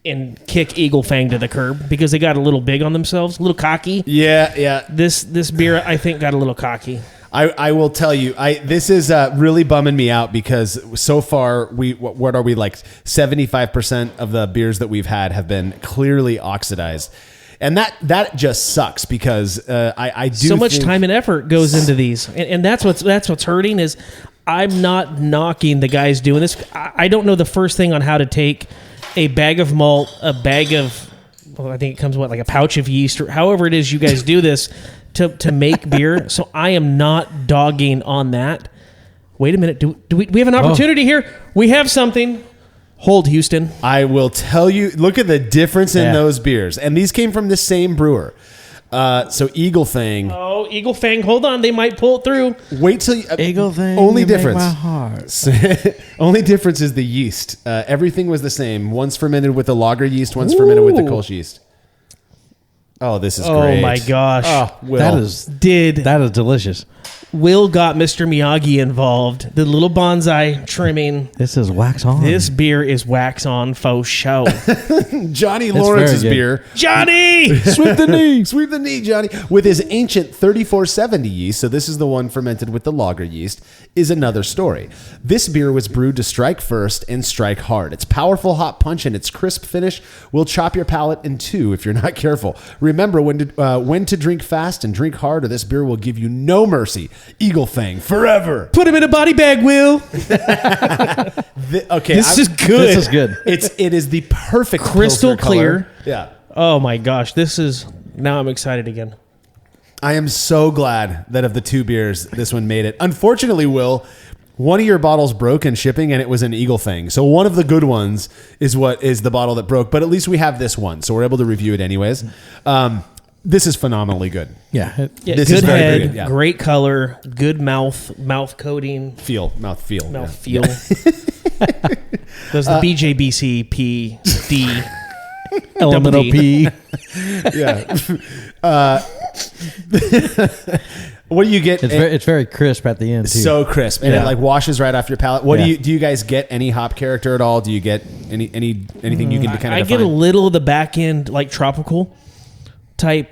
and kick Eagle Fang to the curb because they got a little big on themselves, a little cocky. Yeah. This beer, I think, got a little cocky. I will tell you, this is really bumming me out because so far what are we like 75% of the beers that we've had have been clearly oxidized, and that just sucks because I do so much think time and effort goes into these, and that's what's hurting is I'm not knocking the guys doing this. I don't know the first thing on how to take a bag of malt, a bag of, well, I think it comes with like a pouch of yeast or however it is you guys do this to make beer. So I am not dogging on that. Wait a minute. Do we have an opportunity here? We have something. Hold, Houston. I will tell you, look at the difference in those beers, and these came from the same brewer. So Eagle Fang. Oh, Eagle Fang. Hold on. They might pull it through. Wait till you, Eagle Fang. only you make difference. my heart. Only difference is the yeast. Everything was the same. One's fermented with the lager yeast. One's fermented with the Kolsch yeast. Oh, this is great. Oh my gosh. Oh, Will. That is delicious. Will got Mr. Miyagi involved. The little bonsai trimming. This is wax on. This beer is wax on faux show. Johnny Lawrence's very good. beer. Johnny! Sweep the knee. Sweep the knee, Johnny. With his ancient 3470 yeast, so this is the one fermented with the lager yeast, is another story. This beer was brewed to strike first and strike hard. Its powerful hot punch and its crisp finish will chop your palate in two if you're not careful. Remember when to drink fast and drink hard, or this beer will give you no mercy. Eagle Fang forever. Put him in a body bag, Will. Okay, This is good. This is good. It is the perfect Crystal Pilsner color. clear. Yeah. Oh my gosh. Now I'm excited again. I am so glad that of the two beers, this one made it. Unfortunately, Will, one of your bottles broke in shipping, and it was an Eagle Fang. So one of the good ones is the bottle that broke, but at least we have this one, so we're able to review it anyways. This is phenomenally good. Yeah. This good is very head, good, yeah. great color, good mouth coating, Mouth feel. mouth feel. Does the BJBC PD Elemental P. Yeah. What do you get? It's very crisp at the end too. So crisp, and it like washes right off your palate. What Yeah. do you guys get any hop character at all? Do you get anything you can kind of I get a little of the back end like tropical type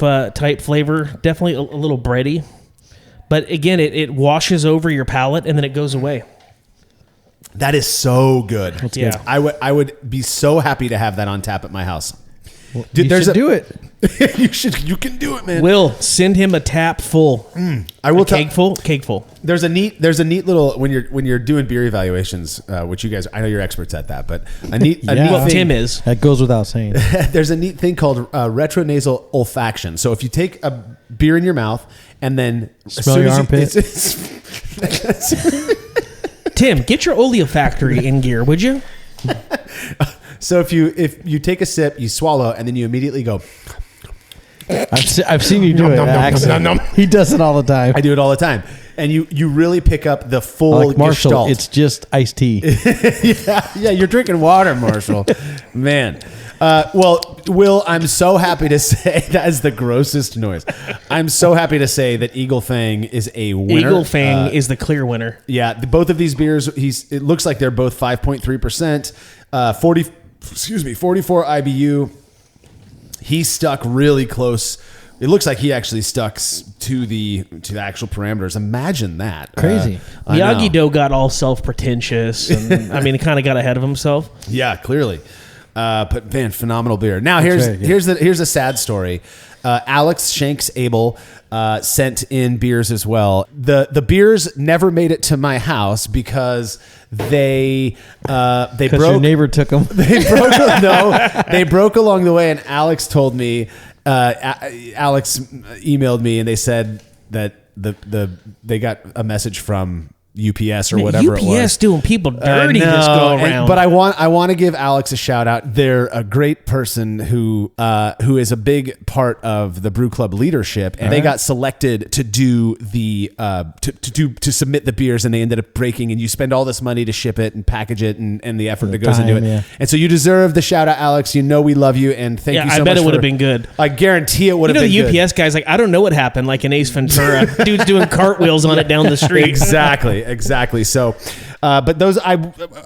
flavor, definitely a little bready, but again it washes over your palate and then it goes away. That is so good. That's good. I would be so happy to have that on tap at my house. you should do it. You can do it, man. Will send him a tap full. I will Cake full. There's a neat little when you're doing beer evaluations, which you guys, I know you're experts at that, but a neat Well, thing, Tim is. That goes without saying. there's a neat thing called retronasal olfaction. So if you take a beer in your mouth and then Smell your armpit. Tim, get your olfactory in gear, would you? So if you take a sip, you swallow, and then you immediately go. I've seen you do it. Actually. He does it all the time. I do it all the time, and you really pick up the full Like Marshall, gestalt. it's just iced tea. yeah, you're drinking water, Marshall. Man. Well, Will, I'm so happy to say that is the grossest noise. I'm so happy to say that Eagle Fang is a winner. Eagle Fang is the clear winner. Yeah, both of these beers, it looks like they're both 5.3%, 44 IBU. He stuck really close. It looks like he actually stuck to the actual parameters. Imagine that. Crazy. Miyagi-Do got all self-pretentious, and I mean, he kind of got ahead of himself. Yeah, clearly. But man, phenomenal beer. Now here's a sad story. Alex Shanks Abel sent in beers as well. The beers never made it to my house because they broke. Your neighbor took them. They broke along the way, and Alex told me. Alex emailed me, and they said that they got a message from UPS or whatever UPS it was. doing people dirty this go around. But I want to give Alex a shout out. They're a great person who is a big part of the Brew Club leadership, and they got selected to do the to submit the beers, and they ended up breaking. And you spend all this money to ship it and package it, and the effort that goes into it. Yeah. And so you deserve the shout out, Alex. You know we love you, and thank you so much. I bet it would have been good. I guarantee it would have been good. The UPS guy's like, I don't know what happened. Like in Ace Ventura, dude's doing cartwheels on it down the street. Exactly. So, but those,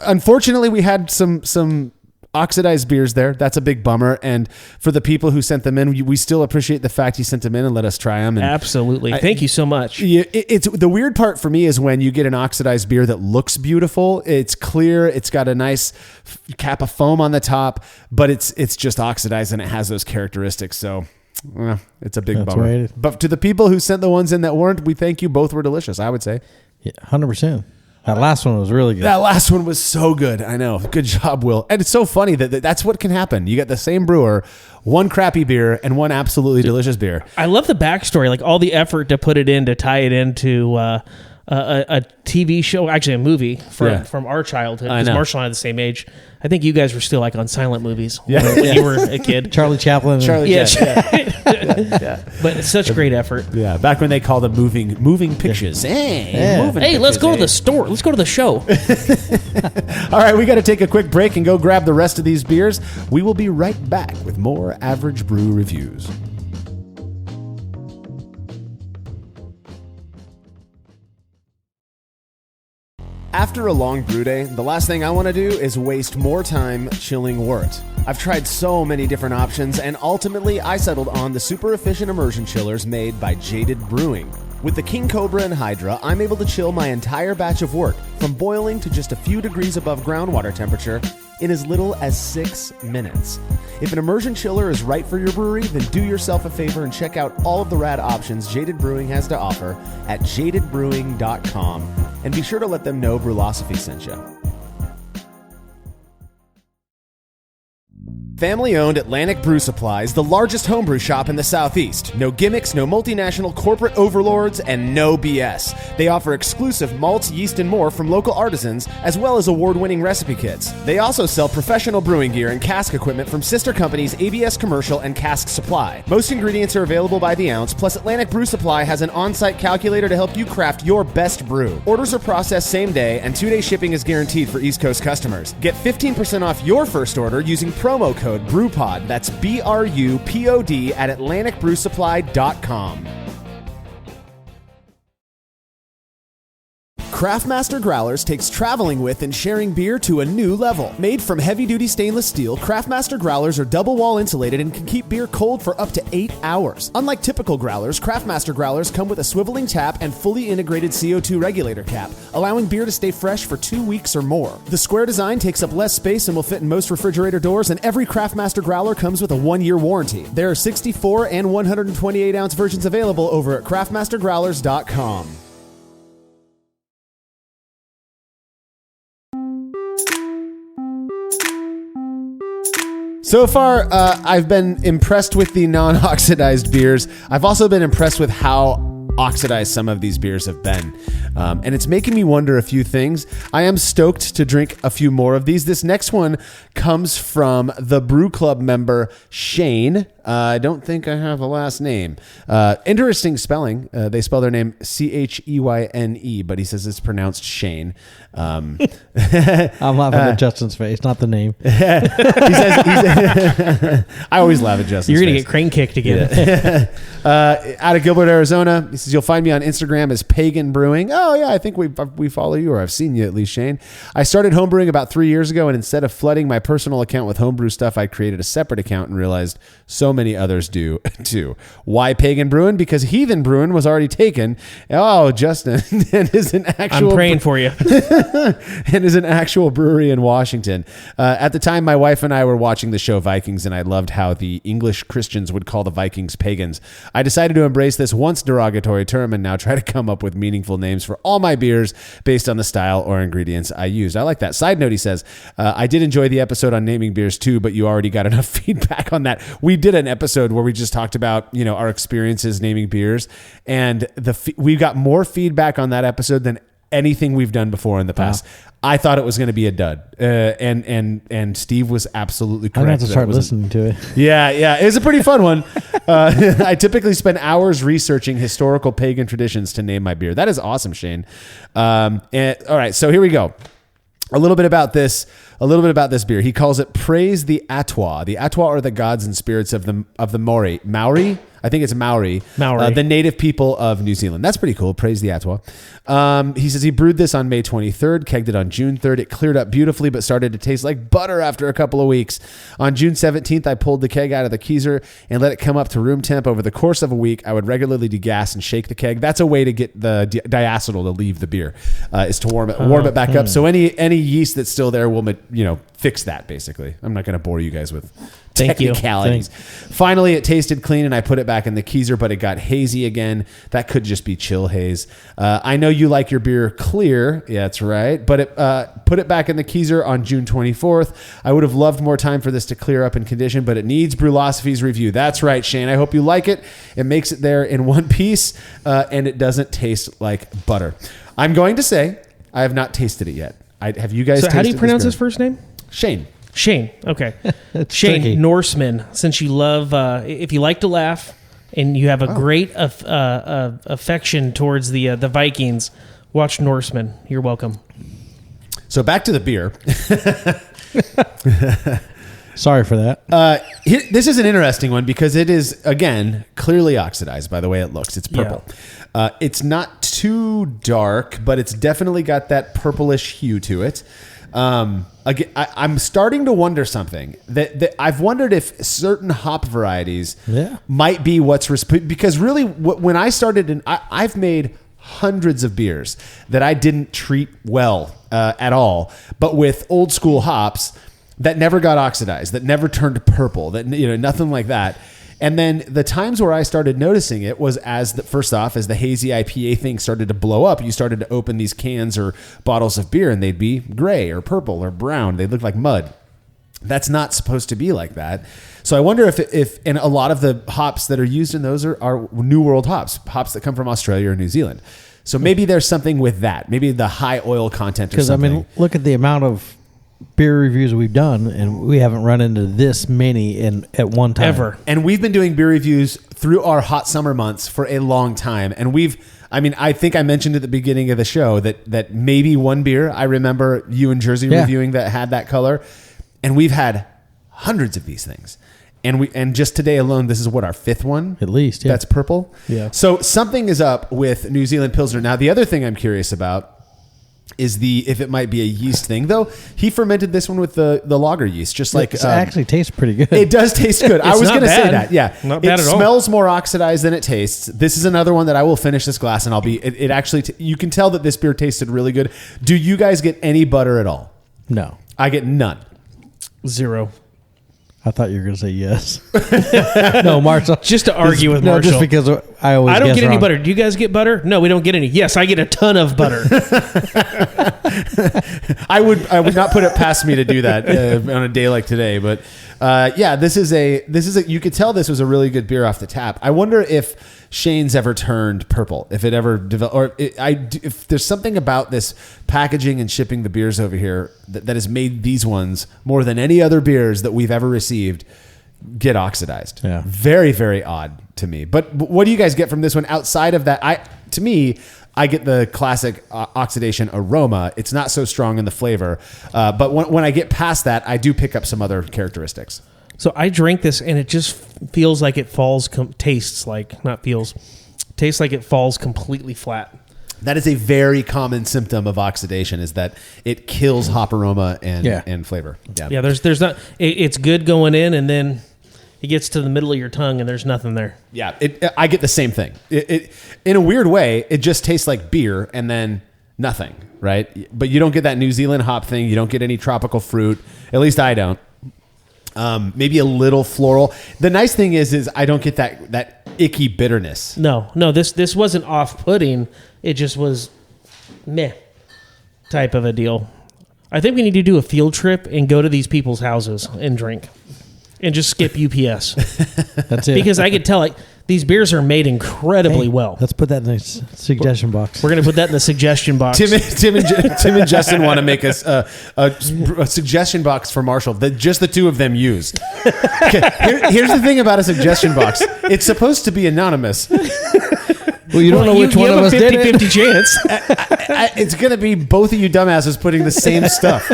unfortunately, we had some oxidized beers there. That's a big bummer. And for the people who sent them in, we still appreciate the fact you sent them in and let us try them. And absolutely. Thank you so much. It's the weird part for me is when you get an oxidized beer that looks beautiful. It's clear. It's got a nice cap of foam on the top, but it's just oxidized and it has those characteristics. So, well, it's a big bummer. Right. But to the people who sent the ones in that weren't, we thank you. Both were delicious, I would say. Yeah, 100%. That last one was really good. That last one was so good. I know. Good job, Will. And it's so funny that that's what can happen. You get the same brewer, one crappy beer and one absolutely delicious beer. I love the backstory, like all the effort to put it in to tie it into a TV show, actually a movie from our childhood. Because Marshall and I are the same age. I think you guys were still like on silent movies when you were a kid. Charlie Chaplin. Yeah. But it's such great effort. Yeah, back when they called them moving pictures. Hey, let's go to the store. Let's go to the show. All right, we got to take a quick break and go grab the rest of these beers. We will be right back with more Average Brew reviews. After a long brew day, the last thing I want to do is waste more time chilling wort. I've tried so many different options, and ultimately I settled on the super efficient immersion chillers made by Jaded Brewing. With the King Cobra and Hydra, I'm able to chill my entire batch of wort from boiling to just a few degrees above groundwater temperature in as little as 6 minutes. If an immersion chiller is right for your brewery, then do yourself a favor and check out all of the rad options Jaded Brewing has to offer at jadedbrewing.com, and be sure to let them know Brewlosophy sent you. Family-owned Atlantic Brew Supply is the largest homebrew shop in the Southeast. No gimmicks, no multinational corporate overlords, and no BS. They offer exclusive malts, yeast, and more from local artisans, as well as award-winning recipe kits. They also sell professional brewing gear and cask equipment from sister companies ABS Commercial and Cask Supply. Most ingredients are available by the ounce, plus Atlantic Brew Supply has an on-site calculator to help you craft your best brew. Orders are processed same day, and 2-day shipping is guaranteed for East Coast customers. Get 15% off your first order using promo code BREWPOD. That's BRUPOD at AtlanticBrewSupply.com. Craftmaster Growlers takes traveling with and sharing beer to a new level. Made from heavy-duty stainless steel, Craftmaster Growlers are double-wall insulated and can keep beer cold for up to 8 hours. Unlike typical growlers, Craftmaster Growlers come with a swiveling tap and fully integrated CO2 regulator cap, allowing beer to stay fresh for 2 weeks or more. The square design takes up less space and will fit in most refrigerator doors, and every Craftmaster Growler comes with a 1-year warranty. There are 64 and 128-ounce versions available over at craftmastergrowlers.com. So far, I've been impressed with the non-oxidized beers. I've also been impressed with how oxidized some of these beers have been. And it's making me wonder a few things. I am stoked to drink a few more of these. This next one comes from the Brew Club member, Shane. I don't think I have a last name. Interesting spelling. They spell their name Cheyne, but he says it's pronounced Shane. I'm laughing at Justin's face, not the name. He says, I always laugh at Justin's face. You're going to get crane kicked again. Out of Gilbert, Arizona. He says, you'll find me on Instagram as Pagan Brewing. Oh, yeah, I think we follow you, or I've seen you at least, Shane. I started homebrewing about 3 years ago, and instead of flooding my personal account with homebrew stuff, I created a separate account and realized so many others do too. Why Pagan Brewing? Because Heathen Brewing was already taken. Oh, Justin, and is an actual... I'm praying for you. and is an actual brewery in Washington. At the time, my wife and I were watching the show Vikings, and I loved how the English Christians would call the Vikings pagans. I decided to embrace this once derogatory term and now try to come up with meaningful names for all my beers based on the style or ingredients I used. I like that. Side note, he says, I did enjoy the episode on naming beers too, but you already got enough feedback on that. We did an episode where we just talked about, our experiences naming beers, and we got more feedback on that episode than anything we've done before in the past. Wow. I thought it was going to be a dud, and Steve was absolutely correct. I'm going to have to start listening to it. Yeah, it was a pretty fun one. I typically spend hours researching historical pagan traditions to name my beer. That is awesome, Shane. All right, so here we go. A little bit about this beer. He calls it Praise the Atwa. The Atwa are the gods and spirits of the Maori. I think it's Maori. The native people of New Zealand. That's pretty cool. Praise the Atwa. He says he brewed this on May 23rd, kegged it on June 3rd. It cleared up beautifully, but started to taste like butter after a couple of weeks. On June 17th, I pulled the keg out of the keezer and let it come up to room temp. Over the course of a week, I would regularly degas and shake the keg. That's a way to get the diacetyl to leave the beer, is to warm it back up. So any yeast that's still there will, fix that, basically. I'm not going to bore you guys with technicalities. Finally, it tasted clean, and I put it back in the keezer, but it got hazy again. That could just be chill haze. I know you like your beer clear. Yeah, that's right. But put it back in the keezer on June 24th. I would have loved more time for this to clear up in condition, but it needs Brewlosophy's review. That's right, Shane. I hope you like it. It makes it there in one piece, and it doesn't taste like butter. I'm going to say I have not tasted it yet. Have you guys tasted it? So how do you pronounce his first name? Shane. Okay. Shane, tricky. Norseman. Since you love, if you like to laugh and you have a great affection towards the Vikings, watch Norseman. You're welcome. So back to the beer. Sorry for that. This is an interesting one because it is, again, clearly oxidized by the way it looks. It's purple. Yeah. It's not too dark, but it's definitely got that purplish hue to it. Again, I'm starting to wonder something that I've wondered if certain hop varieties might be because really when I started, I've made hundreds of beers that I didn't treat well at all, but with old school hops that never got oxidized, that never turned purple, that nothing like that. And then the times where I started noticing it was as the hazy IPA thing started to blow up, you started to open these cans or bottles of beer and they'd be gray or purple or brown. They'd look like mud. That's not supposed to be like that. So I wonder if and a lot of the hops that are used in those are New World hops that come from Australia or New Zealand. So maybe there's something with that. Maybe the high oil content or something. Because, look at the amount of beer reviews we've done, and we haven't run into this many at one time ever. And we've been doing beer reviews through our hot summer months for a long time. And I think I mentioned at the beginning of the show that maybe one beer I remember you and Jersey reviewing that had that color, and we've had hundreds of these things. And just today alone, this is our fifth one at least. Yeah. That's purple. Yeah. So something is up with New Zealand Pilsner. Now the other thing I'm curious about is if it might be a yeast thing, though. He fermented this one with the lager yeast, just like it actually tastes pretty good. It does taste good. I was going to say that. Yeah, not bad at all. It smells more oxidized than it tastes. This is another one that I will finish this glass, and I'll be. It actually, you can tell that this beer tasted really good. Do you guys get any butter at all? No, I get none. 0. I thought you were going to say yes. No, Marshall. Just to argue with Marshall. Just because I don't get any butter. Do you guys get butter? No, we don't get any. Yes, I get a ton of butter. I would not put it past me to do that on a day like today. But this is a. You could tell this was a really good beer off the tap. I wonder if Shane's ever turned purple, if it ever developed, or if there's something about this packaging and shipping the beers over here that has made these ones more than any other beers that we've ever received get oxidized. Yeah. Very, very odd to me. But what do you guys get from this one outside of that? I get the classic oxidation aroma. It's not so strong in the flavor. But when I get past that, I do pick up some other characteristics. So I drink this and it just feels like it tastes like it falls completely flat. That is a very common symptom of oxidation, is that it kills hop aroma and flavor. Yeah. There's not. It's good going in, and then it gets to the middle of your tongue, and there's nothing there. Yeah, I get the same thing. It in a weird way, it just tastes like beer, and then nothing, right? But you don't get that New Zealand hop thing. You don't get any tropical fruit. At least I don't. Maybe a little floral. The nice thing is I don't get that icky bitterness. No. This wasn't off-putting. It just was meh type of a deal. I think we need to do a field trip and go to these people's houses and drink and just skip UPS. That's it. Because I could tell, like, These beers are made incredibly well. Let's put that in the suggestion box. We're going to put that in the suggestion box. Tim and Justin want to make us a suggestion box for Marshall that just the two of them use. Okay, here's the thing about a suggestion box. It's supposed to be anonymous. Well, you don't know which one of us did it. 50-50 chance. It's going to be both of you dumbasses putting the same stuff.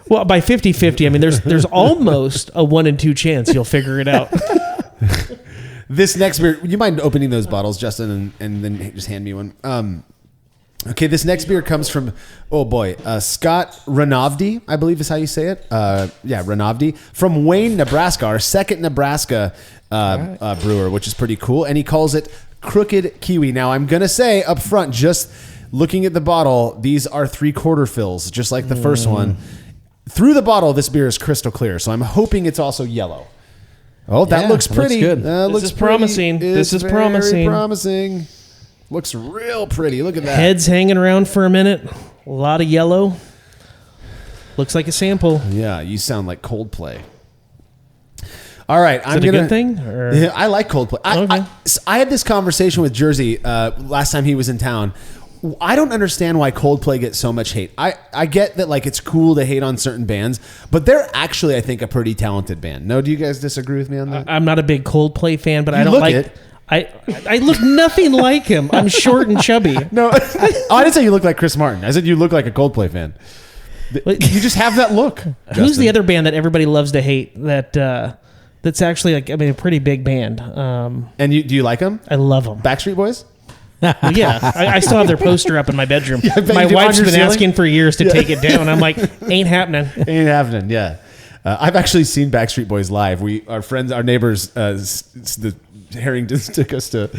Well, by 50-50, I mean, there's almost a 1 in 2 chance you'll figure it out. This next beer, you mind opening those bottles, Justin, and then just hand me one? Okay, this next beer comes from, Scott Renavdi, I believe is how you say it. Renavdi, from Wayne, Nebraska, our second Nebraska brewer, which is pretty cool. And he calls it Crooked Kiwi. Now, I'm going to say up front, just looking at the bottle, these are 3/4 fills, just like the first one. Through the bottle, this beer is crystal clear, so I'm hoping it's also yellow. Oh, that looks pretty. Looks good. This is promising. This is promising. Looks real pretty. Look at that. Heads hanging around for a minute. A lot of yellow. Looks like a sample. Yeah, you sound like Coldplay. All right, Is it a good thing? Or? Yeah, I like Coldplay. Okay. I had this conversation with Jersey last time he was in town. I don't understand why Coldplay gets so much hate. I get that like it's cool to hate on certain bands, but they're actually, I think, a pretty talented band. No, do you guys disagree with me on that? I'm not a big Coldplay fan, but You I don't look like it. I look nothing like him. I'm short and chubby. No, I didn't say you look like Chris Martin. I said you look like a Coldplay fan. You just have that look. Who's Justin. the other band that everybody loves to hate that's actually like, I mean, a pretty big band? And do you like them? I love them. Backstreet Boys? Well, yeah, I still have their poster up in my bedroom. I bet My you do. wife's On your been ceiling? asking for years to take it down. I'm like, ain't happening. Ain't happening. Yeah, I've actually seen Backstreet Boys live. Our neighbors, the Harringtons took us to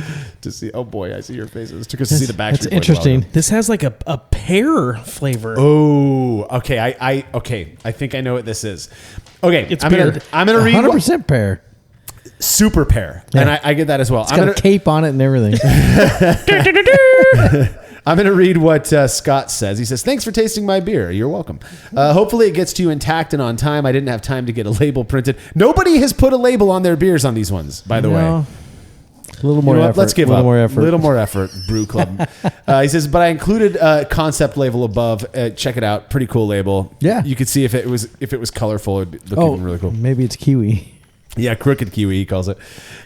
see. Oh boy, I see your faces. Took us to see the Backstreet Boys. That's interesting. This has like a pear flavor. Oh, okay. I think I know what this is. Okay, It's I'm weird. gonna read 100% pear. super pear, Yeah. and I get that as well. It's got a cape on it and everything. I'm going to read what Scott says. He says, "Thanks for tasting my beer. You're welcome. Hopefully it gets to you intact and on time. I didn't have time to get a label printed. Nobody has put a label on their beers on these ones, by the way. A little more You know what? effort. Let's give a little up. more effort. A little more effort, Brew Club." He says, "But I included a concept label above. Check it out. Pretty cool label. Yeah. You could see if it was colorful, it'd look even really cool. Maybe it's kiwi. Yeah, Crooked Kiwi, he calls it.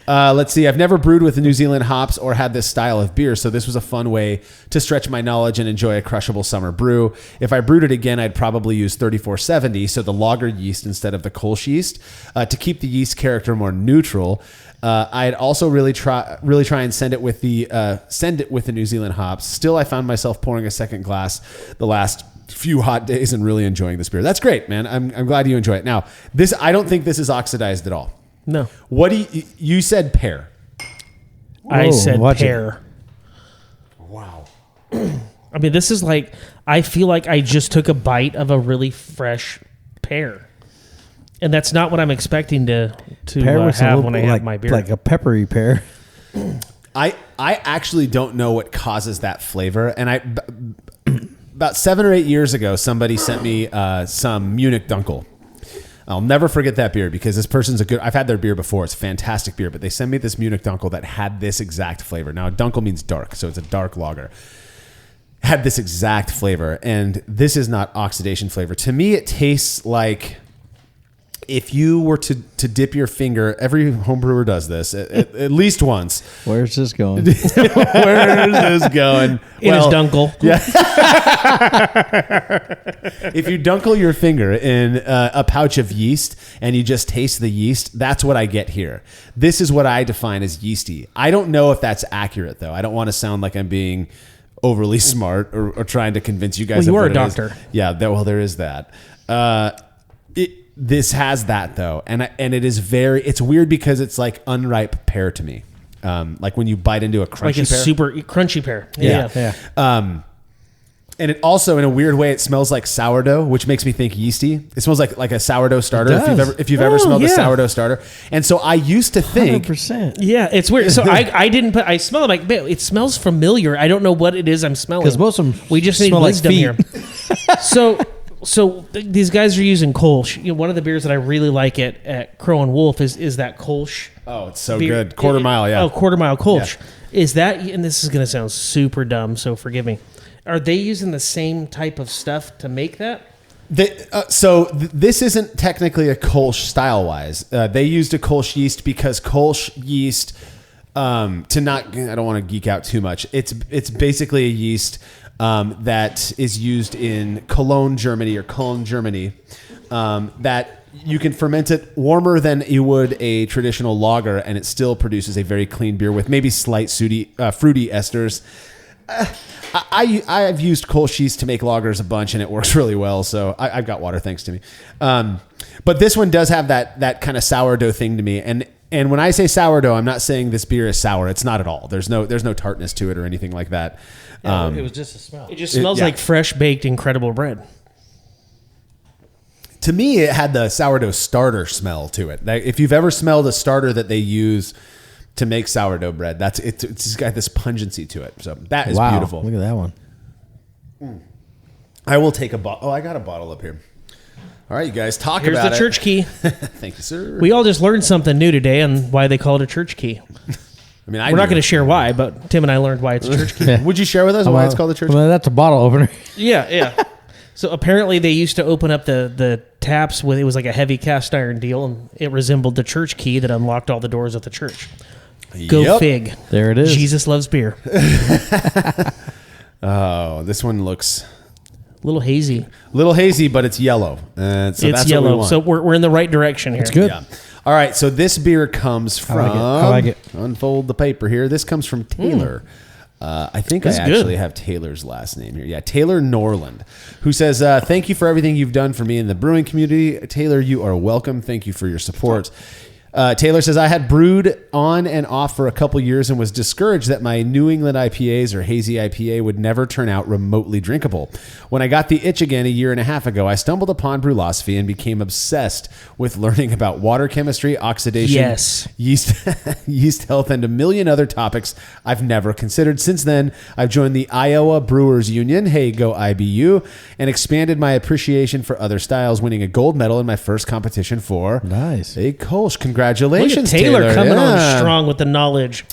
Let's see. I've never brewed with the New Zealand hops or had this style of beer, so this was a fun way to stretch my knowledge and enjoy a crushable summer brew. If I brewed it again, I'd probably use 3470, so the lager yeast instead of the Kolsch yeast, to keep the yeast character more neutral. I'd also really try and send it with the New Zealand hops. Still, I found myself pouring a second glass the last few hot days and really enjoying this beer. That's great, man. I'm glad you enjoy it. Now, I don't think this is oxidized at all. No. What do you said pear? I said watch it. pear. Wow. I mean, this is like, I feel like I just took a bite of a really fresh pear. And that's not what I'm expecting to Pear with have when I have my beer. like a peppery pear. I actually don't know what causes that flavor. And about 7 or 8 years ago, somebody sent me some Munich Dunkel. I'll never forget that beer because this person's I've had their beer before. It's fantastic beer, but they sent me this Munich Dunkel that had this exact flavor. Now, Dunkel means dark, so it's a dark lager. Had this exact flavor, and this is not oxidation flavor. To me, it tastes like if you were to dip your finger, every home brewer does this at least once. Where's this going? Where is this going? in his dunkel. Yeah. If you dunkle your finger in a pouch of yeast and you just taste the yeast, that's what I get here. This is what I define as yeasty. I don't know if that's accurate, though. I don't want to sound like I'm being overly smart or trying to convince you guys. Well, you are of a what it is. doctor. Yeah, there is that. This has that though, and it is it's weird because it's like unripe pear to me, like when you bite into a crunchy Like a pear. super crunchy pear. Yeah. And it also, in a weird way, it smells like sourdough, which makes me think yeasty. It smells like a sourdough starter. It If you've ever Oh, smelled a yeah. sourdough starter, and so I used to think 100%. Yeah, it's weird. So I smell it like, man, it smells familiar. I don't know what it is I'm smelling. 'Cause most of them we just need smell like wisdom feet. here. So these guys are using Kolsch. One of the beers that I really like at Crow and Wolf is that Kolsch. Oh, it's so beer. good. Quarter Mile, yeah. Oh, Quarter Mile Kolsch. Yeah. Is that, and this is going to sound super dumb, so forgive me. Are they using the same type of stuff to make that? This isn't technically a Kolsch style-wise. They used a Kolsch yeast because Kolsch yeast, I don't want to geek out too much. It's basically a yeast that is used in Cologne, Germany, that you can ferment it warmer than you would a traditional lager, and it still produces a very clean beer with maybe slight fruity esters. I've used Kolsch yeast to make lagers a bunch, and it works really well. So I've got water, thanks to me. But this one does have that kind of sourdough thing to me. And when I say sourdough, I'm not saying this beer is sour. It's not at all. There's no tartness to it or anything like that. It was just a smell. It just smells like fresh baked incredible bread. To me, it had the sourdough starter smell to it. Like, if you've ever smelled a starter that they use to make sourdough bread, it's got this pungency to it. So that is beautiful. Look at that one. I will take a bottle. Oh, I got a bottle up here. All right, you guys, talk Here's about it. the church key. Thank you, sir. We all just learned something new today on why they call it a church key. I mean, We're not going to share why, but Tim and I learned why it's a church key. Yeah. Would you share with us why it's called a church key? Well, that's a bottle opener. Yeah. So apparently they used to open up the taps with, it was like a heavy cast iron deal, and it resembled the church key that unlocked all the doors of the church. Go Yep. fig. There it is. Jesus loves beer. Oh, this one looks A little hazy. but it's yellow. So It's that's yellow. What we want. So we're in the right direction here. It's good. Yeah. All right, so this beer comes from... I like it. Unfold the paper here. This comes from Taylor. I think That's I actually good. have Taylor's last name here. Yeah, Taylor Norland, who says, thank you for everything you've done for me in the brewing community. Taylor, you are welcome. Thank you for your support. Taylor says, I had brewed on and off for a couple years and was discouraged that my New England IPAs or hazy IPA would never turn out remotely drinkable. When I got the itch again a year and a half ago, I stumbled upon Brewlosophy and became obsessed with learning about water chemistry, oxidation, Yes. yeast health, and a million other topics I've never considered. Since then, I've joined the Iowa Brewers Union, hey, go IBU, and expanded my appreciation for other styles, winning a gold medal in my first competition for Nice. a Kolsch. Look at Congratulations, Taylor coming Yeah. on strong with the knowledge.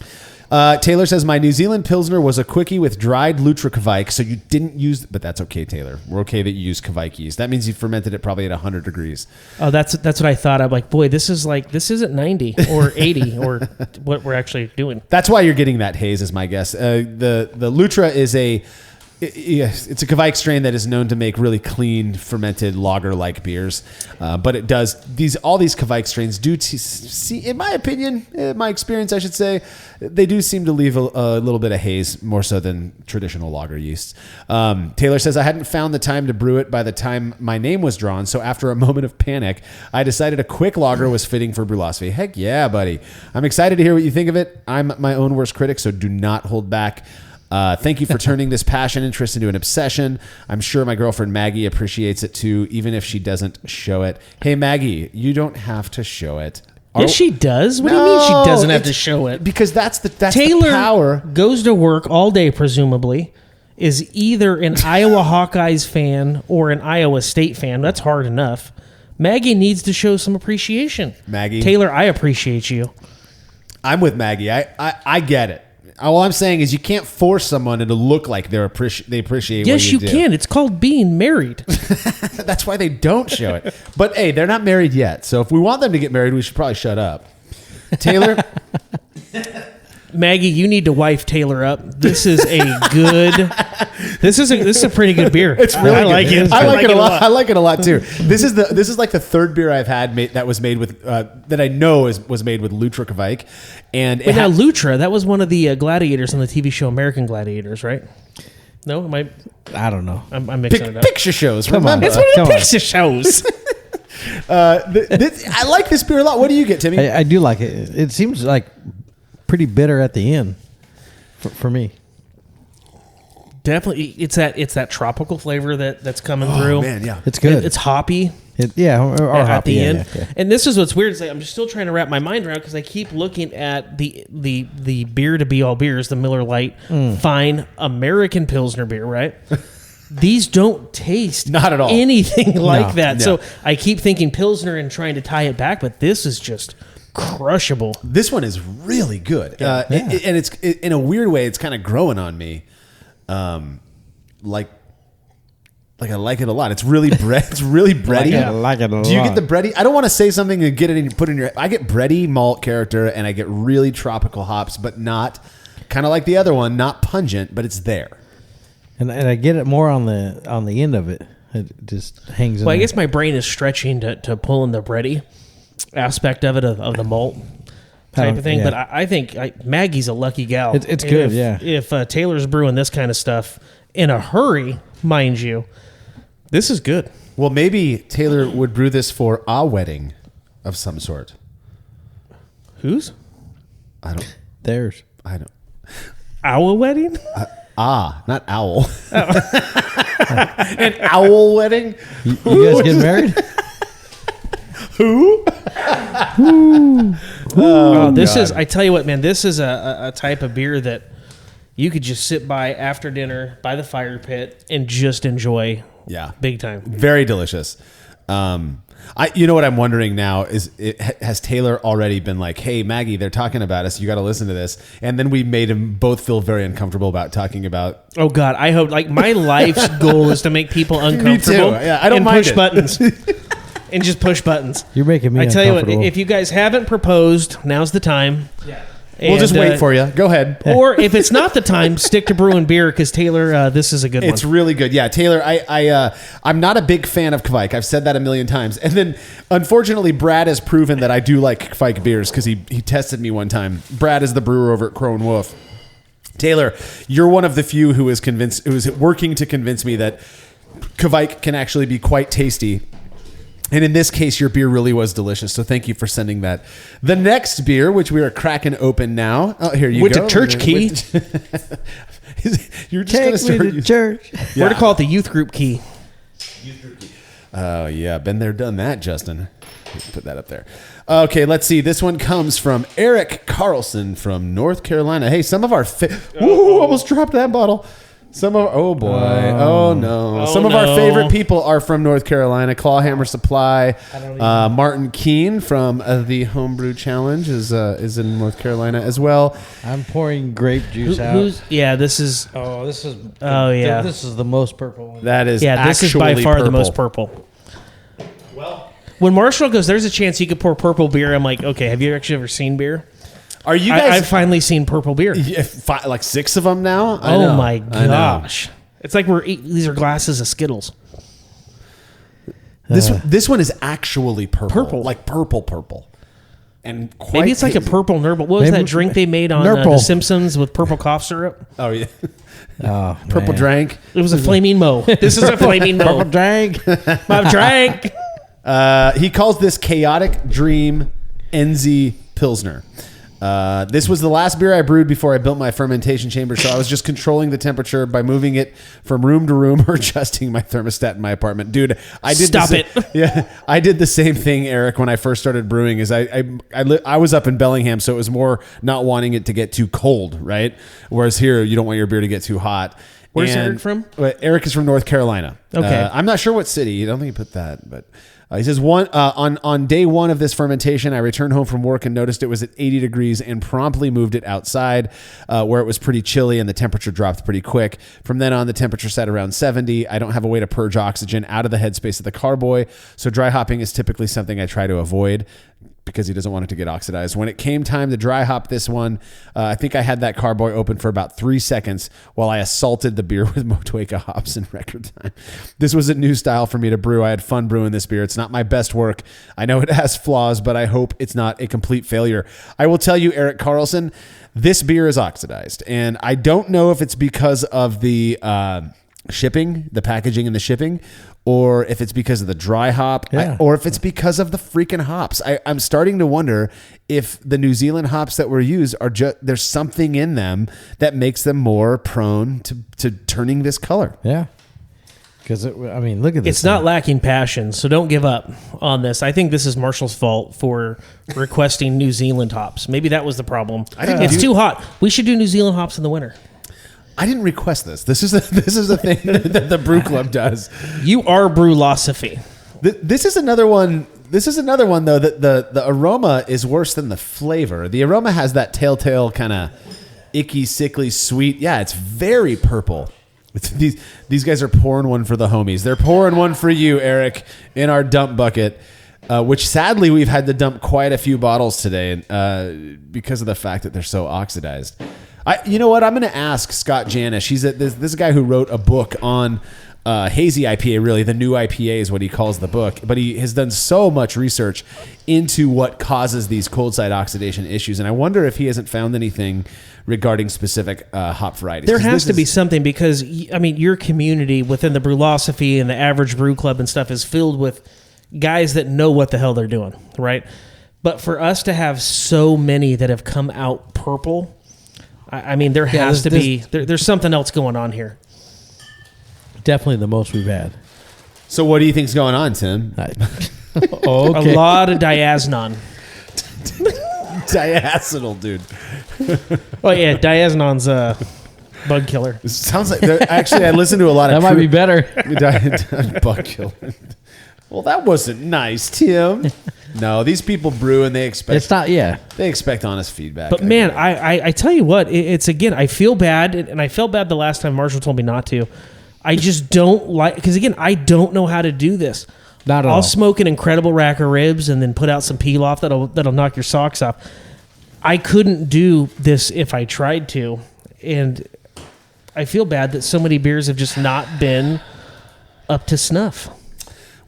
Taylor says, my New Zealand Pilsner was a quickie with dried Lutra-Kveik, so you didn't use... But that's okay, Taylor. We're okay that you use Kveik yeast. That means you fermented it probably at 100 degrees. Oh, that's what I thought. I'm like, boy, this isn't 90 or 80 or what we're actually doing. That's why you're getting that haze, is my guess. The Lutra is it's a Kveik strain that is known to make really clean fermented lager-like beers, but it does all these Kveik strains do see, in my opinion, my experience, I should say, they do seem to leave a little bit of haze more so than traditional lager yeasts. Taylor says, I hadn't found the time to brew it by the time my name was drawn, so after a moment of panic, I decided a quick lager was fitting for Brewlosophy. Heck yeah, buddy! I'm excited to hear what you think of it. I'm my own worst critic, so do not hold back. Thank you for turning this passion interest into an obsession. I'm sure my girlfriend Maggie appreciates it too, even if she doesn't show it. Hey, Maggie, you don't have to show it. Yes, she does. What do you mean she doesn't have to show it? Because that's Taylor the power. goes to work all day, presumably, is either an Iowa Hawkeyes fan or an Iowa State fan. That's hard enough. Maggie needs to show some appreciation. Maggie. Taylor, I appreciate you. I'm with Maggie. I get it. All I'm saying is you can't force someone to look like they appreciate Yes, what you do. can. It's called being married. That's why they don't show it. But hey, they're not married yet. So if we want them to get married, we should probably shut up. Taylor? Maggie, you need to wife Taylor up. This is a good. This is a pretty good beer. It's really I good. like it. I like it a lot. I like it a lot too. This is like the third beer I've had that was made with that I know was made with Lutra-Kveik, and But now Lutra, that was one of the gladiators on the TV show American Gladiators, right? No, I don't know. I'm mixing it up. picture shows. Come on. Remember, It's one of Come the on. picture shows. I like this beer a lot. What do you get, Timmy? I do like it. It seems like pretty bitter at the end for me. Definitely, it's that tropical flavor that's coming through. Man, yeah. It's good. It's hoppy. Or At hoppy, the yeah, end. yeah. And this is what's weird. Is I'm just still trying to wrap my mind around because I keep looking at the beer to be all beers, the Miller Lite Fine American Pilsner beer, right? these don't taste Not at all. anything like that. No. So I keep thinking Pilsner and trying to tie it back, but this is just crushable. This one is really good. And it's in a weird way, it's kind of growing on me. Like I like it a lot. It's really it's really bready. I like it a lot. Do you get the bready? I don't want to say something and get it and put it in your. I get bready malt character and I get really tropical hops, but not kind of like the other one, not pungent, but it's there. And I get it more on the end of it. It just hangs. Well, I in guess my brain is stretching to pull in the bready aspect of it, of the malt type of thing. Yeah. But I think Maggie's a lucky gal. It's good, If Taylor's brewing this kind of stuff in a hurry, mind you, this is good. Well, maybe Taylor would brew this for a wedding of some sort. Whose? I don't. Theirs. I don't. Our wedding? Not owl. An owl wedding? You guys getting married? Who? This is. I tell you what, man. This is a type of beer that you could just sit by after dinner by the fire pit and just enjoy. Yeah, big time. Very delicious. You know what I'm wondering now is, has Taylor already been like, hey, Maggie, they're talking about us. You got to listen to this. And then we made them both feel very uncomfortable about talking about. Oh, God. I hope, like, my life's goal is to make people uncomfortable. Me too. Yeah, I don't and mind push it. buttons. And just push buttons. You're making me I tell you what, uncomfortable. if you guys haven't proposed, now's the time. Yeah. We'll just wait for you. Go ahead. Or if it's not the time, stick to brewing beer because Taylor, this is a good one. It's really good. Yeah, Taylor, I'm not a big fan of Kvike. I've said that a million times. And then, unfortunately, Brad has proven that I do like Kvike beers because he tested me one time. Brad is the brewer over at Crow and Wolf. Taylor, you're one of the few who is working to convince me that Kvike can actually be quite tasty. And in this case, your beer really was delicious. So thank you for sending that. The next beer, which we are cracking open now. Oh, here you Went go. to church key. You're just going to start to church. We're to call it the youth group key. Oh, yeah. Been there, done that, Justin. Put that up there. Okay, let's see. This one comes from Eric Carlson from North Carolina. Hey, some of our... almost dropped that bottle. Some of our favorite people are from North Carolina. Clawhammer Supply, Martin Keene from the Homebrew Challenge is in North Carolina as well. I'm pouring grape juice out. This is This is the most purple one. That is this is by far purple. the most purple. Well, when Marshall goes, there's a chance you could pour purple beer. I'm like, okay, have you actually ever seen beer? Are you guys? I've finally seen purple beer. Yeah, like 6 of them now. Oh my gosh! It's like these are glasses of Skittles. This one is actually purple, like purple, and quite maybe it's like a purple nurple. What was that drink they made on The Simpsons with purple cough syrup? Oh yeah, Purple drank. It was a flaming mo. This is a flaming mo. Purple drank. My drank. He calls this Chaotic Dream Enzy Pilsner. This was the last beer I brewed before I built my fermentation chamber, so I was just controlling the temperature by moving it from room to room or adjusting my thermostat in my apartment. Dude, I did Yeah, I did the same thing, Eric, when I first started brewing. Is I was up in Bellingham, so it was more not wanting it to get too cold, right? Whereas here, you don't want your beer to get too hot. Where's Eric from? Eric is from North Carolina. Okay. I'm not sure what city. I don't think he put that, but... he says, on day one of this fermentation, I returned home from work and noticed it was at 80 degrees and promptly moved it outside where it was pretty chilly and the temperature dropped pretty quick. From then on, the temperature sat around 70. I don't have a way to purge oxygen out of the headspace of the carboy, so dry hopping is typically something I try to avoid because he doesn't want it to get oxidized. When it came time to dry hop this one, I think I had that carboy open for about 3 seconds while I assaulted the beer with Motueka hops in record time. This was a new style for me to brew. I had fun brewing this beer. It's not my best work. I know it has flaws, but I hope it's not a complete failure. I will tell you, Eric Carlson, this beer is oxidized, and I don't know if it's because of the shipping, the packaging and the shipping, or if it's because of the dry hop, or if it's because of the freaking hops. I'm starting to wonder if the New Zealand hops that were used are there's something in them that makes them more prone to turning this color. Yeah. Because, look at this. It's not lacking passion, so don't give up on this. I think this is Marshall's fault for requesting New Zealand hops. Maybe that was the problem. It's too hot. We should do New Zealand hops in the winter. I didn't request this. This is a thing that the Brew Club does. You are brewlosophy. This is another one. This is another one though that the aroma is worse than the flavor. The aroma has that telltale kind of icky, sickly, sweet. Yeah, it's very purple. These guys are pouring one for the homies. They're pouring one for you, Eric, in our dump bucket, which sadly we've had to dump quite a few bottles today because of the fact that they're so oxidized. You know what? I'm going to ask Scott Janish. He's this guy who wrote a book on hazy IPA, really. The new IPA is what he calls the book. But he has done so much research into what causes these cold side oxidation issues. And I wonder if he hasn't found anything regarding specific hop varieties. There has to be something because, I mean, your community within the Brewlosophy and the Average Brew Club and stuff is filled with guys that know what the hell they're doing, right? But for us to have so many that have come out purple, I mean, there has to be, there's something else going on here. Definitely the most we've had. So what do you think's going on, Tim? Okay. A lot of diazinon. Diacetyl, dude. Oh yeah, diazinon's a bug killer. It sounds like actually I listened to a lot of That might be better. bug killer. Well, that wasn't nice, Tim. No, these people brew and they expect It's not, yeah. they expect honest feedback. But man, I tell you what, it's again, I feel bad, and I felt bad the last time Marshall told me not to. I just don't like, because again, I don't know how to do this. Not at all. I'll smoke an incredible rack of ribs and then put out some peel off that'll knock your socks off. I couldn't do this if I tried to, and I feel bad that so many beers have just not been up to snuff.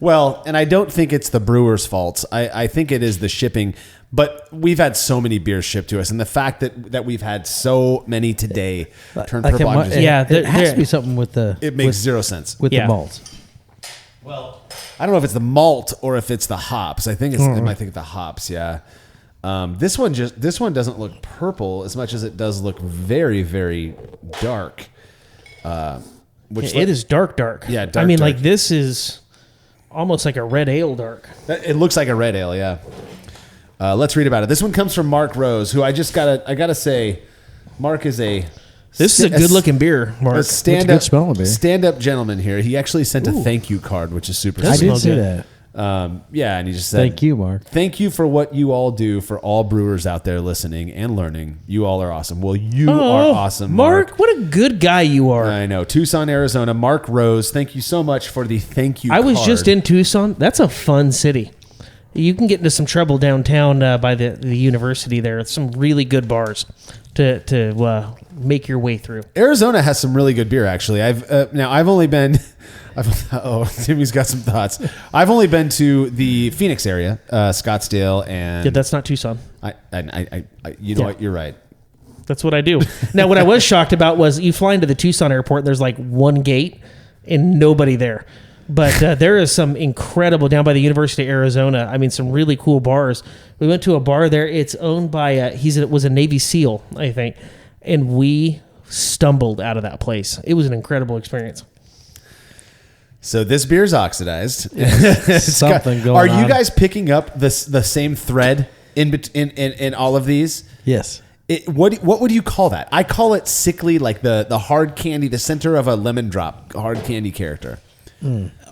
Well, and I don't think it's the brewer's fault. I think it is the shipping. But we've had so many beers shipped to us, and the fact that we've had so many today turn purple. It has to be something with the. It makes zero sense with the malts. Well, I don't know if it's the malt or if it's the hops. I think I might think the hops. Yeah. This one doesn't look purple as much as it does look very, very dark. It is dark. Yeah, dark. I mean, dark. like this is almost like a red ale dark. It looks like a red ale. Yeah. Let's read about it. This one comes from Mark Rose, who I gotta say, Mark is a. This is a good-looking beer, Mark. A stand-up gentleman here. He actually sent a thank you card, which is super sweet. I did see that. Yeah, and he just said, "Thank you, Mark. Thank you for what you all do for all brewers out there listening and learning. You all are awesome." Well, you are awesome, Mark. What a good guy you are. I know. Tucson, Arizona. Mark Rose, thank you so much for the thank you I was card. just in Tucson. That's a fun city. You can get into some trouble downtown by the university there. It's some really good bars to make your way through. Arizona has some really good beer, actually. I've only been. Timmy's got some thoughts. I've only been to the Phoenix area, Scottsdale, and Yeah, that's not Tucson. You know what? You're right. That's what I do. Now, what I was shocked about was you fly into the Tucson airport, and there's like one gate and nobody there. But there is some incredible down by the University of Arizona. I mean, some really cool bars. We went to a bar there. It's owned by was a Navy SEAL, I think, and we stumbled out of that place. It was an incredible experience. So this beer's oxidized. Something going on. Are you guys picking up the same thread in all of these? Yes. What would you call that? I call it sickly, like the hard candy, the center of a lemon drop hard candy character.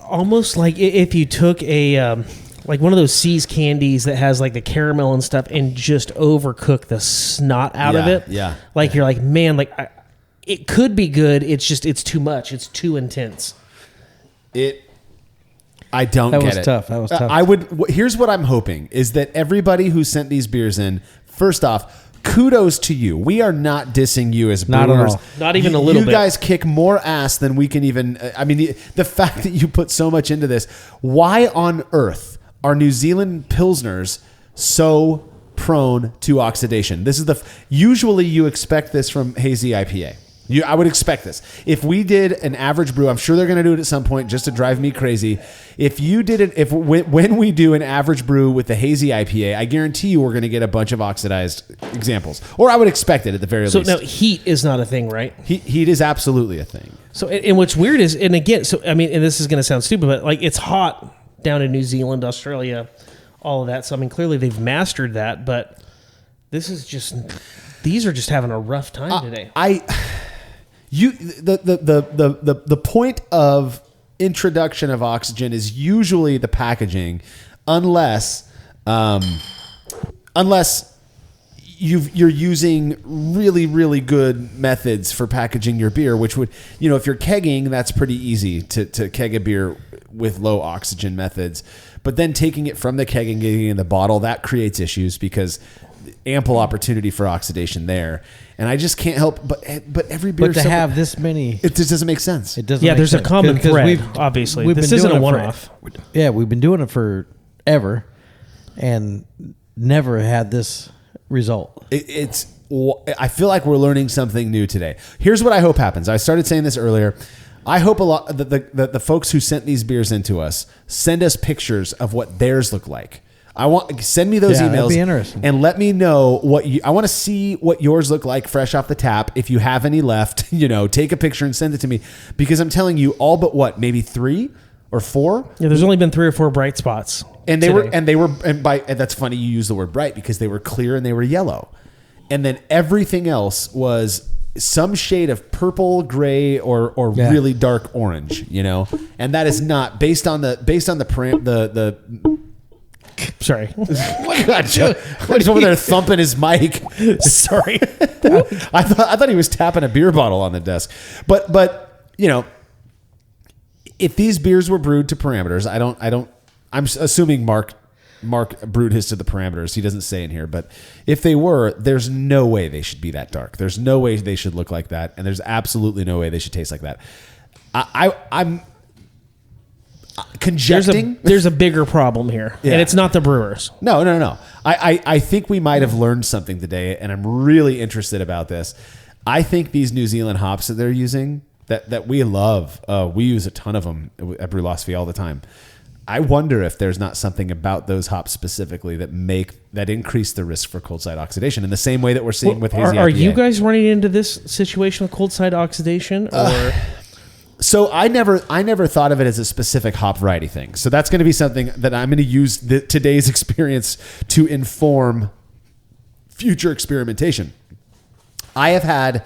Almost like if you took a like one of those C's candies that has like the caramel and stuff and just overcook the snot out of it. Yeah. Like you're like, man, like it could be good. It's just it's too much. It's too intense. I don't get it. That was tough. Here's what I'm hoping is that everybody who sent these beers in, first off, kudos to you. We are not dissing you as brewers. Not at all. Not even a little bit. You guys kick more ass than we can even. I mean, the fact that you put so much into this. Why on earth are New Zealand Pilsners so prone to oxidation? This is usually you expect this from hazy IPA. I would expect this. If we did an average brew, I'm sure they're going to do it at some point just to drive me crazy. If you did it, when we do an average brew with the hazy IPA, I guarantee you we're going to get a bunch of oxidized examples. Or I would expect it at the very least. So now heat is not a thing, right? Heat is absolutely a thing. So and what's weird is, and again, so I mean, and this is going to sound stupid, but like it's hot down in New Zealand, Australia, all of that. So I mean, clearly they've mastered that, but these are just having a rough time today. The point of introduction of oxygen is usually the packaging, unless you're using really, really good methods for packaging your beer, which would, if you're kegging, that's pretty easy to keg a beer with low oxygen methods. But then taking it from the keg and getting it in the bottle, that creates issues because ample opportunity for oxidation there. And I just can't help but every beer. But to have this many, it just doesn't make sense. It doesn't. Yeah, make there's sense. a common Because thread. Obviously, this isn't a one-off. We've been doing it forever, and never had this result. I feel like we're learning something new today. Here's what I hope happens. I started saying this earlier. I hope a lot the folks who sent these beers into us send us pictures of what theirs look like. Send me those emails. That'd be interesting. And let me know I want to see what yours look like fresh off the tap. If you have any left, take a picture and send it to me, because I'm telling you, all but maybe 3 or 4. Yeah, there's only been 3 or 4 bright spots. And that's funny you use the word bright, because they were clear and they were yellow. And then everything else was some shade of purple, gray, or really dark orange, And that is not based on the Sorry. God, Joe, he's over there thumping his mic. Sorry. I thought he was tapping a beer bottle on the desk. But if these beers were brewed to parameters, I'm assuming Mark brewed his to the parameters. He doesn't say in here, but if they were, there's no way they should be that dark. There's no way they should look like that, and there's absolutely no way they should taste like that. I'm conjecturing. There's a bigger problem here, and it's not the brewers. No. I think we might have learned something today, and I'm really interested about this. I think these New Zealand hops that they're using, that we love, we use a ton of them at Brewlosophy all the time. I wonder if there's not something about those hops specifically that increase the risk for cold side oxidation in the same way that we're seeing with hazy IPA. Are you guys running into this situation with cold side oxidation? Or So I never thought of it as a specific hop variety thing. So that's going to be something that I'm going to use today's experience to inform future experimentation. I have had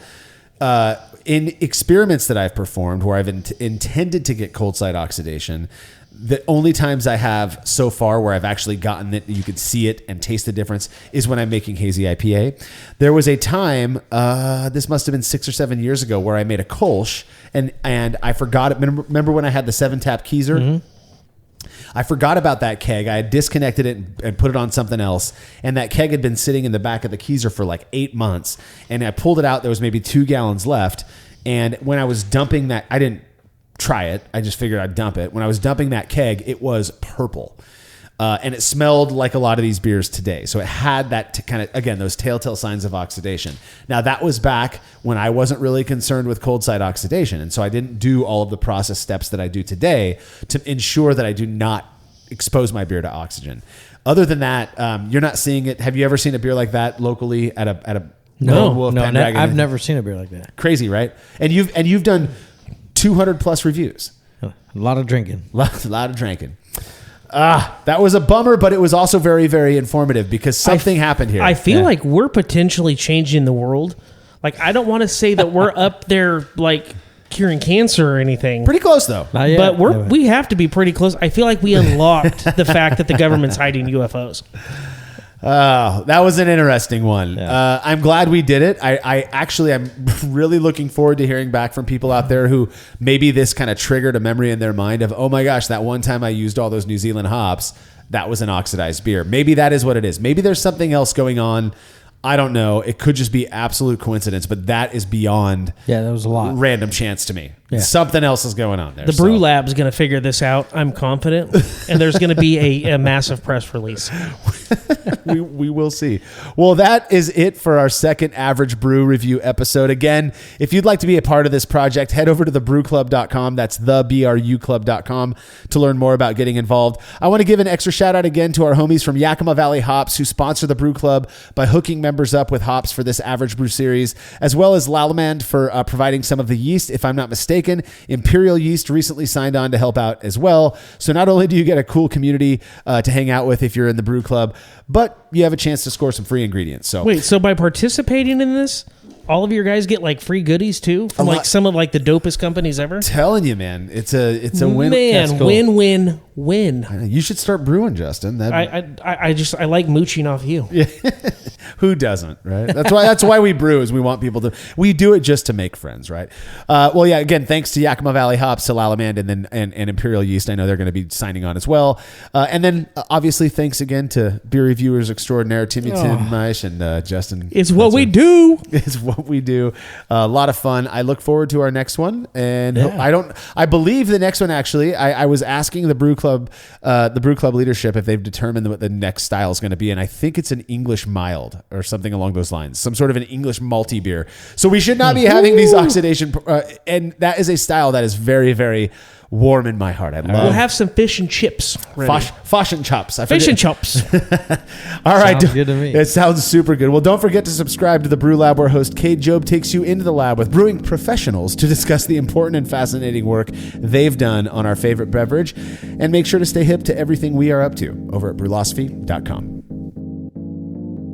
in experiments that I've performed where I've intended to get cold side oxidation, the only times I have so far where I've actually gotten it, you could see it and taste the difference, is when I'm making hazy IPA. There was a time, this must have been 6 or 7 years ago, where I made a Kolsch and I forgot it. Remember when I had the 7-tap Keyser? Mm-hmm. I forgot about that keg. I had disconnected it and put it on something else. And that keg had been sitting in the back of the Keyser for like 8 months. And I pulled it out. There was maybe 2 gallons left. And when I was dumping that, I didn't try it. I just figured I'd dump it. When I was dumping that keg, it was purple. And it smelled like a lot of these beers today. So it had that kind of, again, those telltale signs of oxidation. Now, that was back when I wasn't really concerned with cold side oxidation. And so I didn't do all of the process steps that I do today to ensure that I do not expose my beer to oxygen. Other than that, you're not seeing it. Have you ever seen a beer like that locally at a No, I've never seen a beer like that. Crazy, right? And you've done 200 plus reviews. A lot of drinking. A lot of drinking. That was a bummer, but it was also very, very informative because something happened here. I feel like we're potentially changing the world. Like, I don't want to say that we're up there like curing cancer or anything. Pretty close though. But we have to be pretty close. I feel like we unlocked the fact that the government's hiding UFOs. That was an interesting one. Yeah. I'm glad we did it. I'm really looking forward to hearing back from people out there who maybe this kind of triggered a memory in their mind of, oh my gosh, that one time I used all those New Zealand hops, that was an oxidized beer. Maybe that is what it is. Maybe there's something else going on. I don't know. It could just be absolute coincidence, but that is beyond that was a lot random chance to me. Yeah. Something else is going on there. The Brew Lab's going to figure this out. I'm confident. And there's going to be a massive press release. we will see. Well, that is it for our second Average Brew review episode. Again, if you'd like to be a part of this project, head over to thebrewclub.com. That's thebruclub.com to learn more about getting involved. I want to give an extra shout out again to our homies from Yakima Valley Hops who sponsor the Brew Club by hooking members up with hops for this Average Brew series, as well as Lalamand for providing some of the yeast. If I'm not mistaken, Imperial Yeast recently signed on to help out as well. So not only do you get a cool community to hang out with if you're in the Brew Club, but you have a chance to score some free ingredients. So wait, so by participating in this, all of your guys get like free goodies too from like some of like the dopest companies ever? Telling you, man, it's a win. Man, cool. win. You should start brewing, Justin. I like mooching off you. Yeah. Who doesn't, right? That's why we brew, is we want people to. We do it just to make friends, right? Well, yeah. Again, thanks to Yakima Valley Hops, to Lalamand, and Imperial Yeast. I know they're going to be signing on as well. And then obviously thanks again to beer reviewers extraordinaire Timmy Tim Maish and Justin. It's what we do. It's what we do. A lot of fun. I look forward to our next one, and I believe the next one actually. I was asking the brew club leadership if they've determined what the next style is going to be, and I think it's an English mild or something along those lines, some sort of an English malty beer. So we should not be having these oxidation, and that is a style that is very, very warm in my heart. I love. We'll have some fish and chips ready. Fish and chops. Fish and chops. All right. Sounds good to me. It sounds super good. Well, don't forget to subscribe to the Brew Lab, where host Cade Job takes you into the lab with brewing professionals to discuss the important and fascinating work they've done on our favorite beverage. And make sure to stay hip to everything we are up to over at brewlosophy.com.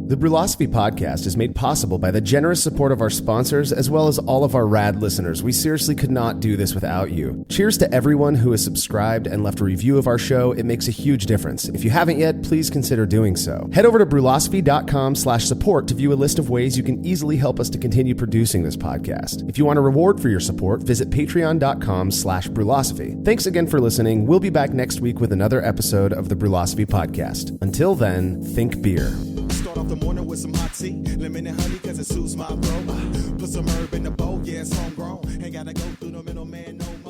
The Brewlosophy podcast is made possible by the generous support of our sponsors, as well as all of our rad listeners. We seriously could not do this without you. Cheers to everyone who has subscribed and left a review of our show. It makes a huge difference. If you haven't yet, please consider doing so. Head over to brewlosophy.com/support to view a list of ways you can easily help us to continue producing this podcast. If you want a reward for your support, visit patreon.com/brewlosophy. Thanks again for listening. We'll be back next week with another episode of the Brewlosophy podcast. Until then, think beer. Start off the morning with some hot tea, lemon and honey, cause it suits my bro. Put some herb in the bowl, yeah, it's homegrown. Ain't gotta go through the middleman no more.